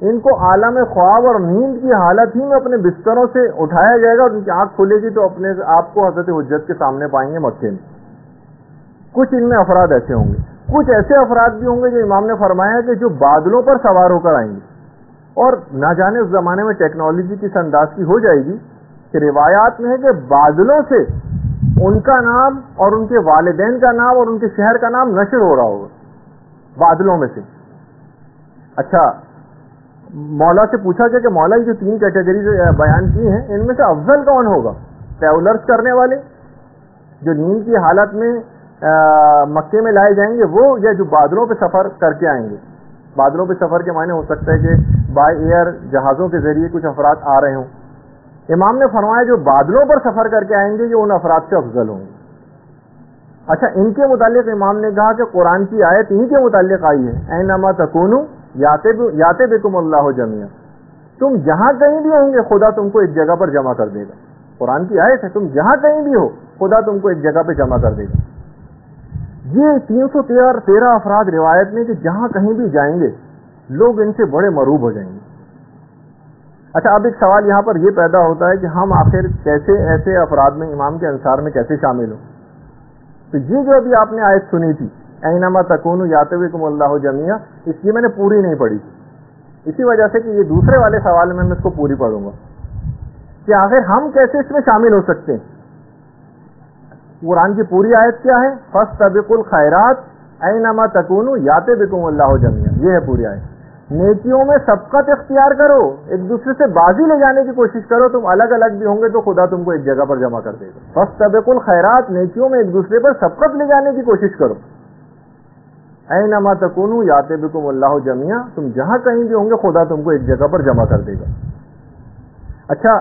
ان کو عالم خواب اور نیند کی حالت ہی میں اپنے بستروں سے اٹھایا جائے گا اور ان کی آنکھ کھلے گی تو اپنے آپ کو حضرت حجت کے سامنے پائیں گے مکے میں. کچھ ان میں افراد ایسے ہوں گے. کچھ ایسے افراد بھی ہوں گے جو امام نے فرمایا کہ جو بادلوں پر سوار ہو کر آئیں گے، اور نہ جانے اس زمانے میں ٹیکنالوجی کس انداز کی ہو جائے گی کہ روایات میں ہے کہ بادلوں سے ان کا نام اور ان کے والدین کا نام اور ان کے شہر کا نام نشر ہو رہا ہوگا بادلوں میں سے. اچھا، مولا سے پوچھا گیا کہ مولا یہ جو 3 کیٹیگریز بیان کی ہیں ان میں سے افضل کون ہوگا؟ ٹریولرز کرنے والے جو نیند کی حالت میں مکے میں لائے جائیں گے وہ، یا جو بادلوں پہ سفر کر کے آئیں گے؟ بادلوں پہ سفر کے معنی ہو سکتا ہے کہ بائی ایئر جہازوں کے ذریعے کچھ افراد آ رہے ہوں. امام نے فرمایا جو بادلوں پر سفر کر کے آئیں گے یہ ان افراد سے افضل ہوں گے. اچھا، ان کے متعلق امام نے کہا کہ قرآن کی آیت انہی کے متعلق آئی ہے، اینما تکونوا یاتی بکم اللہ جمیعا، تم جہاں کہیں بھی ہوں گے خدا تم کو ایک جگہ پر جمع کر دے گا. قرآن کی آیت ہے، تم جہاں کہیں بھی ہو خدا تم کو ایک جگہ پہ جمع کر دے گا. یہ 313 افراد روایت میں کہ جہاں کہیں بھی جائیں گے لوگ ان سے بڑے مروب ہو جائیں گے. اچھا، اب ایک سوال یہاں پر یہ پیدا ہوتا ہے کہ ہم آخر کیسے ایسے افراد میں امام کے انصار میں کیسے شامل ہوں؟ تو یہ جو ابھی آپ نے آیت سنی تھی اینما تکونوا یاتی بکم اللہ جمیعا، اس کی میں نے پوری نہیں پڑھی، اسی وجہ سے کہ یہ دوسرے والے سوال میں اس کو پوری پڑھوں گا کہ آخر ہم کیسے اس میں شامل ہو سکتے ہیں. قرآن کی پوری آیت کیا ہے؟ فاستبقوا الخیرات اینما تکونوا یاتی بکم اللہ جمیعا، یہ ہے پوری آیت۔ نیکیوں میں سبقت اختیار کرو، ایک دوسرے سے بازی لے جانے کی کوشش کرو، تم الگ الگ بھی ہوں گے تو خدا تم کو ایک جگہ پر جمع کر دے گا۔ فاستبقوا الخیرات، نیکیوں میں ایک دوسرے پر سبقت لے جانے کی کوشش کرو۔ اینما تکونوا یاتی بکم اللہ جمیعا، تم جہاں کہیں بھی ہوں گے خدا تم کو ایک جگہ پر جمع کر دے گا۔ اچھا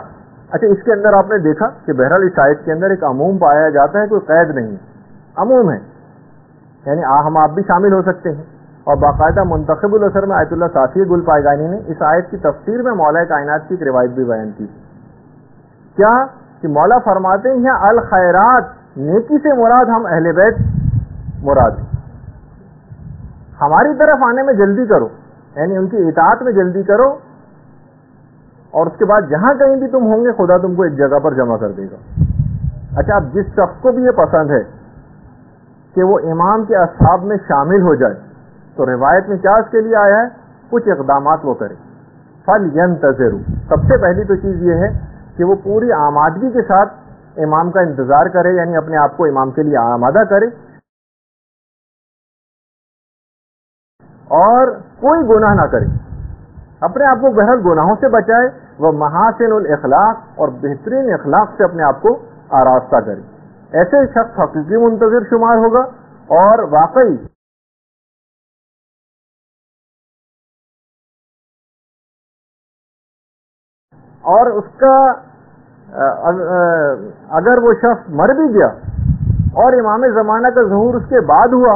اس کے اندر آپ نے دیکھا کہ بہرحال اس آیت کے اندر ایک عموم پایا جاتا ہے، کوئی قید نہیں، عموم ہے، یعنی ہم آپ بھی شامل ہو سکتے ہیں۔ اور باقاعدہ منتخب الاثر میں آیت اللہ صافی گل پائیگانی نے اس آیت کی تفسیر میں مولا کائنات کی ایک روایت بھی بیان کی، کیا کہ مولا فرماتے ہیں یہاں الخیرات، نیکی سے مراد ہم اہل بیت مراد ہیں، ہماری طرف آنے میں جلدی کرو، یعنی ان کی اطاعت میں جلدی کرو، اور اس کے بعد جہاں کہیں بھی تم ہوں گے خدا تم کو ایک جگہ پر جمع کر دے گا۔ اچھا اب جس شخص کو بھی یہ پسند ہے کہ وہ امام کے اصحاب میں شامل ہو جائے تو روایت میں کیا اس کے لیے آیا ہے؟ کچھ اقدامات وہ کرے۔ فَلْيَنْتَظِرُوا، سب سے پہلی تو چیز یہ ہے کہ وہ پوری آمادگی کے ساتھ امام کا انتظار کرے، یعنی اپنے آپ کو امام کے لیے آمادہ کرے، اور کوئی گناہ نہ کرے، اپنے آپ کو بہرحال گناہوں سے بچائے، وہ محاسن الاخلاق، اور بہترین اخلاق سے اپنے آپ کو آراستہ کرے۔ ایسے شخص حقیقی منتظر شمار ہوگا، اور واقعی اور اس کا اگر وہ شخص مر بھی گیا اور امام زمانہ کا ظہور اس کے بعد ہوا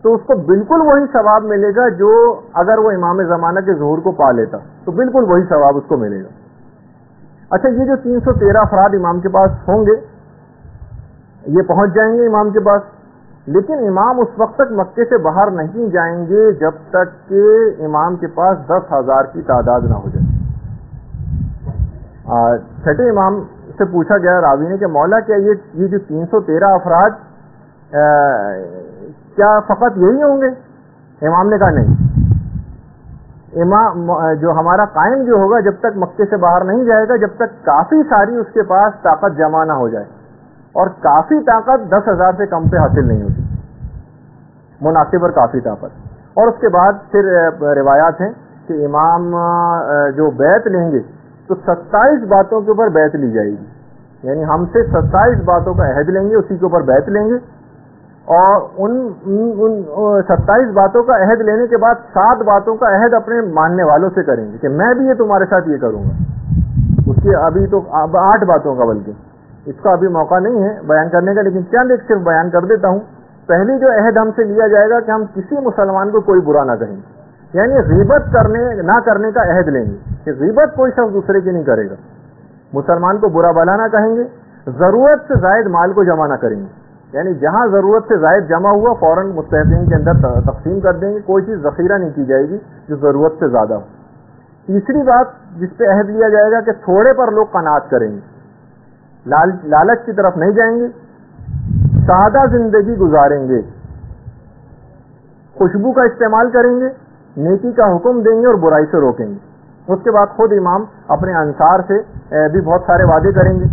تو اس کو بالکل وہی ثواب ملے گا جو اگر وہ امام زمانہ کے ظہور کو پا لیتا، تو بالکل وہی ثواب اس کو ملے گا۔ اچھا یہ جو 313 افراد امام کے پاس ہوں گے یہ پہنچ جائیں گے امام کے پاس، لیکن امام اس وقت تک مکے سے باہر نہیں جائیں گے جب تک کہ امام کے پاس 10,000 کی تعداد نہ ہو جائے۔ چھٹے امام سے پوچھا گیا راوی نے کہ مولا کیا یہ جو 313 افراد کیا فقط یہی ہوں گے؟ امام نے کہا نہیں، امام جو ہمارا قائم جو ہوگا جب تک مکے سے باہر نہیں جائے گا جب تک کافی ساری اس کے پاس طاقت جمع نہ ہو جائے، اور کافی طاقت 10,000 سے کم پہ حاصل نہیں ہوتی، مناسب اور کافی طاقت۔ اور اس کے بعد پھر روایات ہیں کہ امام جو بیعت لیں گے تو 27 باتوں کے اوپر بیعت لی جائے گی، یعنی ہم سے 27 باتوں کا عہد لیں گے، اسی کے اوپر بیعت لیں گے، اور ان 27 باتوں کا عہد لینے کے بعد 7 باتوں کا عہد اپنے ماننے والوں سے کریں گے کہ میں بھی یہ تمہارے ساتھ یہ کروں گا۔ اس کی ابھی تو 8 باتوں کا، بلکہ اس کا ابھی موقع نہیں ہے بیان کرنے کا، لیکن چند ایک صرف بیان کر دیتا ہوں۔ پہلی جو عہد ہم سے لیا جائے گا کہ ہم کسی مسلمان کو کوئی برا نہ کہیں گے، یعنی غیبت نہ کرنے کا عہد لیں گے کہ غیبت کوئی شخص دوسرے کی نہیں کرے گا، مسلمان کو برا بھلا نہ کہیں گے، ضرورت سے زائد مال کو جمع نہ کریں گے، یعنی جہاں ضرورت سے زائد جمع ہوا فوراً مستحقین کے اندر تقسیم کر دیں گے، کوئی چیز ذخیرہ نہیں کی جائے گی جو ضرورت سے زیادہ ہو۔ تیسری بات جس پہ عہد لیا جائے گا کہ تھوڑے پر لوگ قناعت کریں گے، لالچ کی طرف نہیں جائیں گے، سادہ زندگی گزاریں گے، خوشبو کا استعمال کریں گے، نیکی کا حکم دیں گے اور برائی سے روکیں گے۔ اس کے بعد خود امام اپنے انصار سے بھی بہت سارے وعدے کریں گے،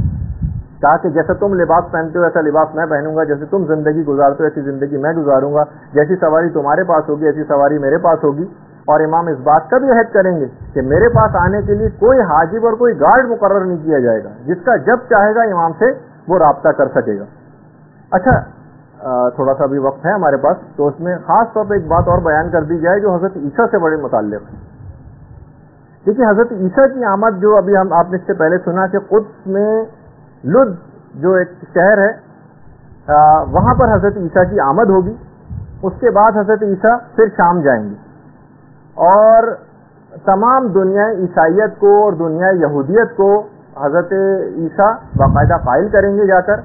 کہا کہ جیسا تم لباس پہنتے ہو ایسا لباس میں پہنوں گا، جیسے تم زندگی گزارتے ہو ایسی زندگی میں گزاروں گا، جیسی سواری تمہارے پاس ہوگی ایسی سواری میرے پاس ہوگی۔ اور امام اس بات کا بھی عہد کریں گے کہ میرے پاس آنے کے لیے کوئی حاجب اور کوئی گارڈ مقرر نہیں کیا جائے گا، جس کا جب چاہے گا امام سے وہ رابطہ کر سکے گا۔ اچھا تھوڑا سا بھی وقت ہے ہمارے پاس، تو اس میں خاص طور پہ ایک بات اور بیان کر دی جائے جو حضرت عیسیٰ سے بڑے متعلق ہے۔ دیکھیے حضرت عیسیٰ کی آمد جو ابھی آپ نے اس سے پہلے سنا کہ قدس میں لد جو ایک شہر ہے وہاں پر حضرت عیسیٰ کی آمد ہوگی، اس کے بعد حضرت عیسیٰ پھر شام جائیں گے، اور تمام دنیا عیسائیت کو اور دنیا یہودیت کو حضرت عیسیٰ باقاعدہ قائل کریں گے جا کر،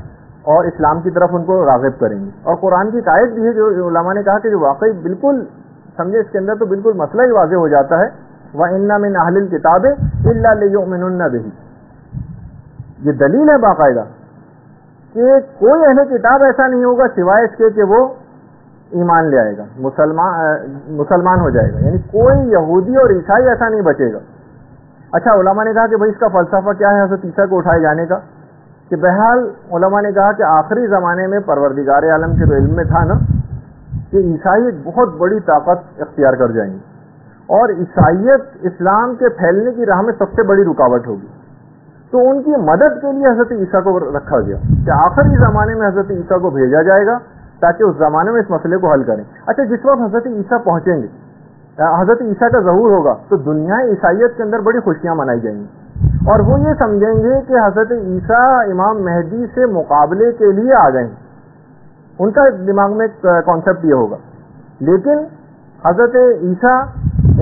اور اسلام کی طرف ان کو راغب کریں گے۔ اور قرآن کی ایک آیت بھی ہے جو علماء نے کہا کہ جو واقعی بالکل سمجھے اس کے اندر تو بالکل مسئلہ ہی واضح ہو جاتا ہے، وَإِنَّ مِنْ أَهْلِ الْكِتَابِ إِلَّا لِيُؤْمِنُنَّ بِهِ، یہ دلیل ہے باقاعدہ کہ کوئی اہل کتاب ایسا نہیں ہوگا سوائے اس کے کہ وہ ایمان لے آئے گا، مسلمان ہو جائے گا، یعنی کوئی یہودی اور عیسائی ایسا نہیں بچے گا۔ اچھا علماء نے کہا کہ بھائی اس کا فلسفہ کیا ہے حضرت عیسیٰ کو اٹھائے جانے کا، کہ بہرحال علماء نے کہا کہ آخری زمانے میں پروردگار عالم کے تو علم میں تھا نا کہ عیسائی ایک بہت بڑی طاقت اختیار کر جائیں گے اور عیسائیت اسلام کے پھیلنے کی راہ میں سب سے بڑی رکاوٹ ہوگی. تو ان کی مدد کے لیے حضرت عیسیٰ کو رکھا گیا کہ آخری زمانے میں حضرت عیسیٰ کو بھیجا جائے گا تاکہ اس زمانے میں اس مسئلے کو حل کریں. اچھا جس وقت حضرت عیسیٰ پہنچیں گے, حضرت عیسیٰ کا ظہور ہوگا, تو دنیا عیسائیت کے اندر بڑی خوشیاں منائی جائیں گی اور وہ یہ سمجھیں گے کہ حضرت عیسیٰ امام مہدی سے مقابلے کے لیے آ گئے ہیں. ان کا دماغ میں کانسیپٹ یہ ہوگا. لیکن حضرت عیسیٰ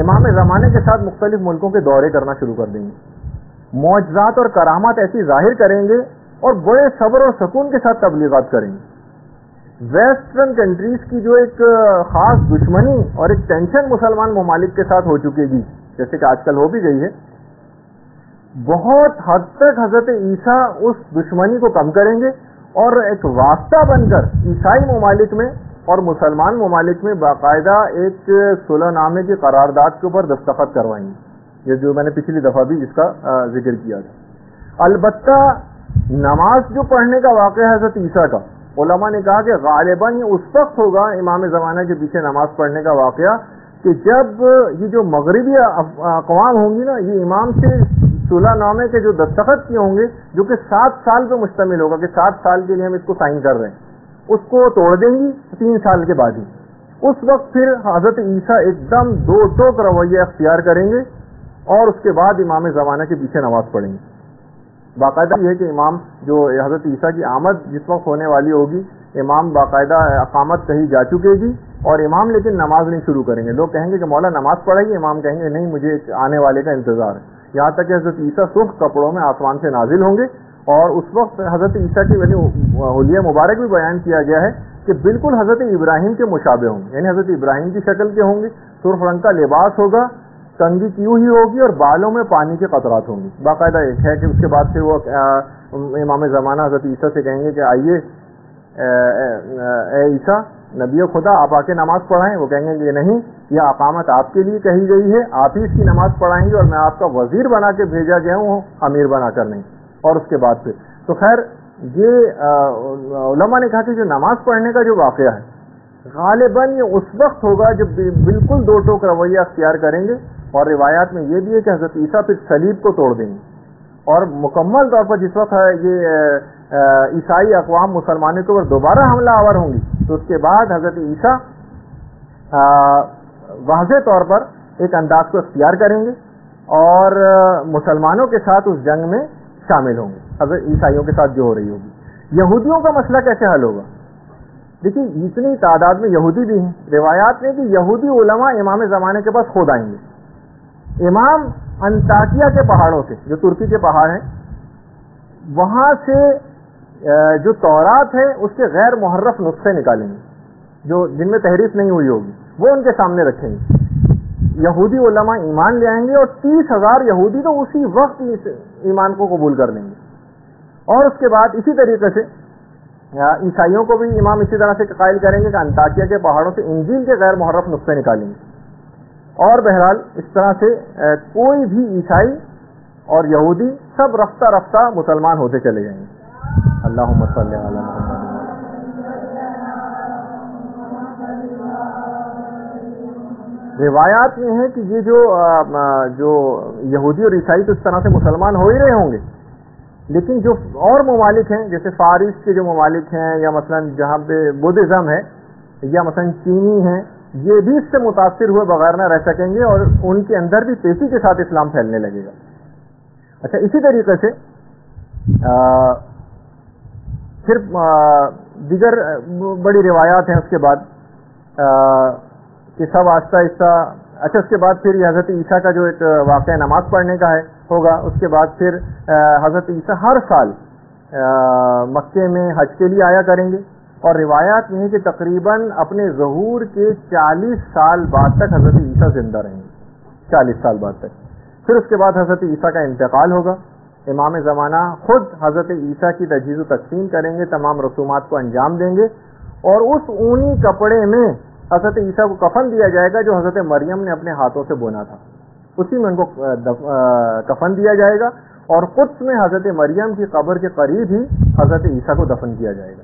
امام زمانے کے ساتھ مختلف ملکوں کے دورے کرنا شروع کر دیں گے, معجزات اور کرامات ایسی ظاہر کریں گے اور بڑے صبر اور سکون کے ساتھ تبلیغات کریں گے. ویسٹرن کنٹریز کی جو ایک خاص دشمنی اور ایک ٹینشن مسلمان ممالک کے ساتھ ہو چکے گی, جیسے کہ آج کل ہو بھی گئی ہے, بہت حد تک حضرت عیسیٰ اس دشمنی کو کم کریں گے اور ایک واسطہ بن کر عیسائی ممالک میں اور مسلمان ممالک میں باقاعدہ ایک صلح نامے کی قرارداد کے اوپر دستخط کروائیں گے, یہ جو میں نے پچھلی دفعہ بھی اس کا ذکر کیا تھا. البتہ نماز جو پڑھنے کا واقعہ ہے حضرت عیسیٰ کا, علماء نے کہا کہ غالباً یہ اس وقت ہوگا امام زمانہ کے پیچھے نماز پڑھنے کا واقعہ کہ جب یہ جو مغربی اقوام ہوں گی نا, یہ امام سے صلح نامے کے جو دستخط کیے ہوں گے جو کہ 7 سال پہ مشتمل ہوگا کہ 7 سال کے لیے ہم اس کو سائن کر رہے ہیں, اس کو توڑ دیں گی 3 سال کے بعد ہی. اس وقت پھر حضرت عیسیٰ ایک دم دو ٹوک رویہ اختیار کریں گے اور اس کے بعد امام زمانہ کے پیچھے نماز پڑھیں گے. باقاعدہ یہ ہے کہ امام جو حضرت عیسیٰ کی آمد جس وقت ہونے والی ہوگی, امام باقاعدہ اقامت کہیں جا چکے گی اور امام لیکن نماز نہیں شروع کریں گے. لوگ کہیں گے کہ مولا نماز پڑھائیے, امام کہیں گے نہیں مجھے آنے والے کا انتظار ہے. یہاں تک کہ حضرت عیسیٰ سرخ کپڑوں میں آسمان سے نازل ہوں گے اور اس وقت حضرت عیسیٰ کی حلیہ مبارک بھی بیان کیا گیا ہے کہ بالکل حضرت ابراہیم کے مشابہ ہوں گے, یعنی حضرت ابراہیم کی شکل کے ہوں گے, سرخ رنگ کا لباس ہوگا, کنگھی کی ہوئی ہوگی اور بالوں میں پانی کے قطرات ہوں گے. باقاعدہ ایک ہے کہ اس کے بعد پھر وہ امام زمانہ حضرت عیسیٰ سے کہیں گے کہ آئیے اے عیسیٰ نبی خدا آپ آ کے نماز پڑھائیں. وہ کہیں گے کہ نہیں, یہ اقامت آپ کے لیے کہی گئی ہے, آپ ہی اس کی نماز پڑھائیں گے اور میں آپ کا وزیر بنا کے بھیجا گیا ہوں, امیر بنا کر نہیں. اور اس کے بعد پھر تو خیر یہ علماء نے کہا کہ جو نماز پڑھنے کا جو واقعہ ہے غالباً یہ اس وقت ہوگا جب بالکل دو ٹوک رویہ اختیار کریں گے. اور روایات میں یہ بھی ہے کہ حضرت عیسیٰ پھر صلیب کو توڑ دیں گے اور مکمل طور پر جس وقت یہ عیسائی اقوام مسلمانوں کے اوپر دوبارہ حملہ آور ہوں گی تو اس کے بعد حضرت عیسیٰ واضح طور پر ایک انداز کو اختیار کریں گے اور مسلمانوں کے ساتھ اس جنگ میں شامل ہوں گے حضرت عیسائیوں کے ساتھ جو ہو رہی ہوگی. یہودیوں کا مسئلہ کیسے حل ہوگا؟ دیکھیے اتنی تعداد میں یہودی بھی ہیں, روایات میں کہ یہودی علماء امام زمانے کے پاس خود آئیں گے. امام انطاکیہ کے پہاڑوں سے, جو ترکی کے پہاڑ ہیں, وہاں سے جو تورات ہے اس کے غیر محرف نسخے نکالیں گے جو جن میں تحریف نہیں ہوئی ہوگی, وہ ان کے سامنے رکھیں گے. یہودی علماء ایمان لے آئیں گے اور 30,000 یہودی تو اسی وقت ایمان کو قبول کر لیں گے. اور اس کے بعد اسی طریقے سے عیسائیوں کو بھی امام اسی طرح سے قائل کریں گے کہ انطاکیہ کے پہاڑوں سے انجیل کے غیر محرف نسخے نکالیں گے. اور بہرحال اس طرح سے کوئی بھی عیسائی اور یہودی سب رفتہ رفتہ مسلمان ہوتے چلے جائیں گے. اللہم صلی علی محمد. روایات میں ہے کہ یہ جو یہودی اور عیسائی تو اس طرح سے مسلمان ہو ہی رہے ہوں گے, لیکن جو اور ممالک ہیں جیسے فارس کے جو ممالک ہیں یا مثلا جہاں پہ بدھزم ہے یا مثلا چینی ہیں, یہ بھی اس سے متاثر ہوئے بغیر نہ رہ سکیں گے اور ان کے اندر بھی تیزی کے ساتھ اسلام پھیلنے لگے گا. اچھا اسی طریقے سے پھر دیگر بڑی روایات ہیں اس کے بعد کہ سب آہستہ آہستہ. اچھا اس کے بعد پھر یہ حضرت عیسیٰ کا جو ایک واقعہ نماز پڑھنے کا ہے ہوگا. اس کے بعد پھر حضرت عیسیٰ ہر سال مکے میں حج کے لیے آیا کریں گے اور روایات میں ہے کہ تقریباً اپنے ظہور کے 40 سال بعد تک حضرت عیسیٰ زندہ رہیں گے, 40 سال بعد تک. پھر اس کے بعد حضرت عیسیٰ کا انتقال ہوگا. امام زمانہ خود حضرت عیسیٰ کی تجہیز و تقسیم کریں گے, تمام رسومات کو انجام دیں گے اور اس اونی کپڑے میں حضرت عیسیٰ کو کفن دیا جائے گا جو حضرت مریم نے اپنے ہاتھوں سے بونا تھا, اسی میں ان کو کفن دیا جائے گا اور قدس میں حضرت مریم کی قبر کے قریب ہی حضرت عیسیٰ کو دفن کیا جائے گا.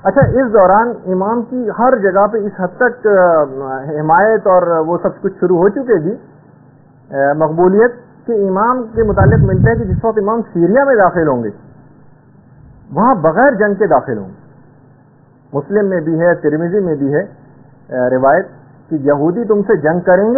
اچھا، اس دوران امام کی ہر جگہ پہ اس حد تک حمایت اور وہ سب کچھ شروع ہو چکے گی، مقبولیت، کہ امام کے متعلق ملتا ہے کہ جس وقت امام سیریا میں داخل ہوں گے وہاں بغیر جنگ کے داخل ہوں گے۔ مسلم میں بھی ہے، ترمذی میں بھی ہے روایت کہ یہودی تم سے جنگ کریں گے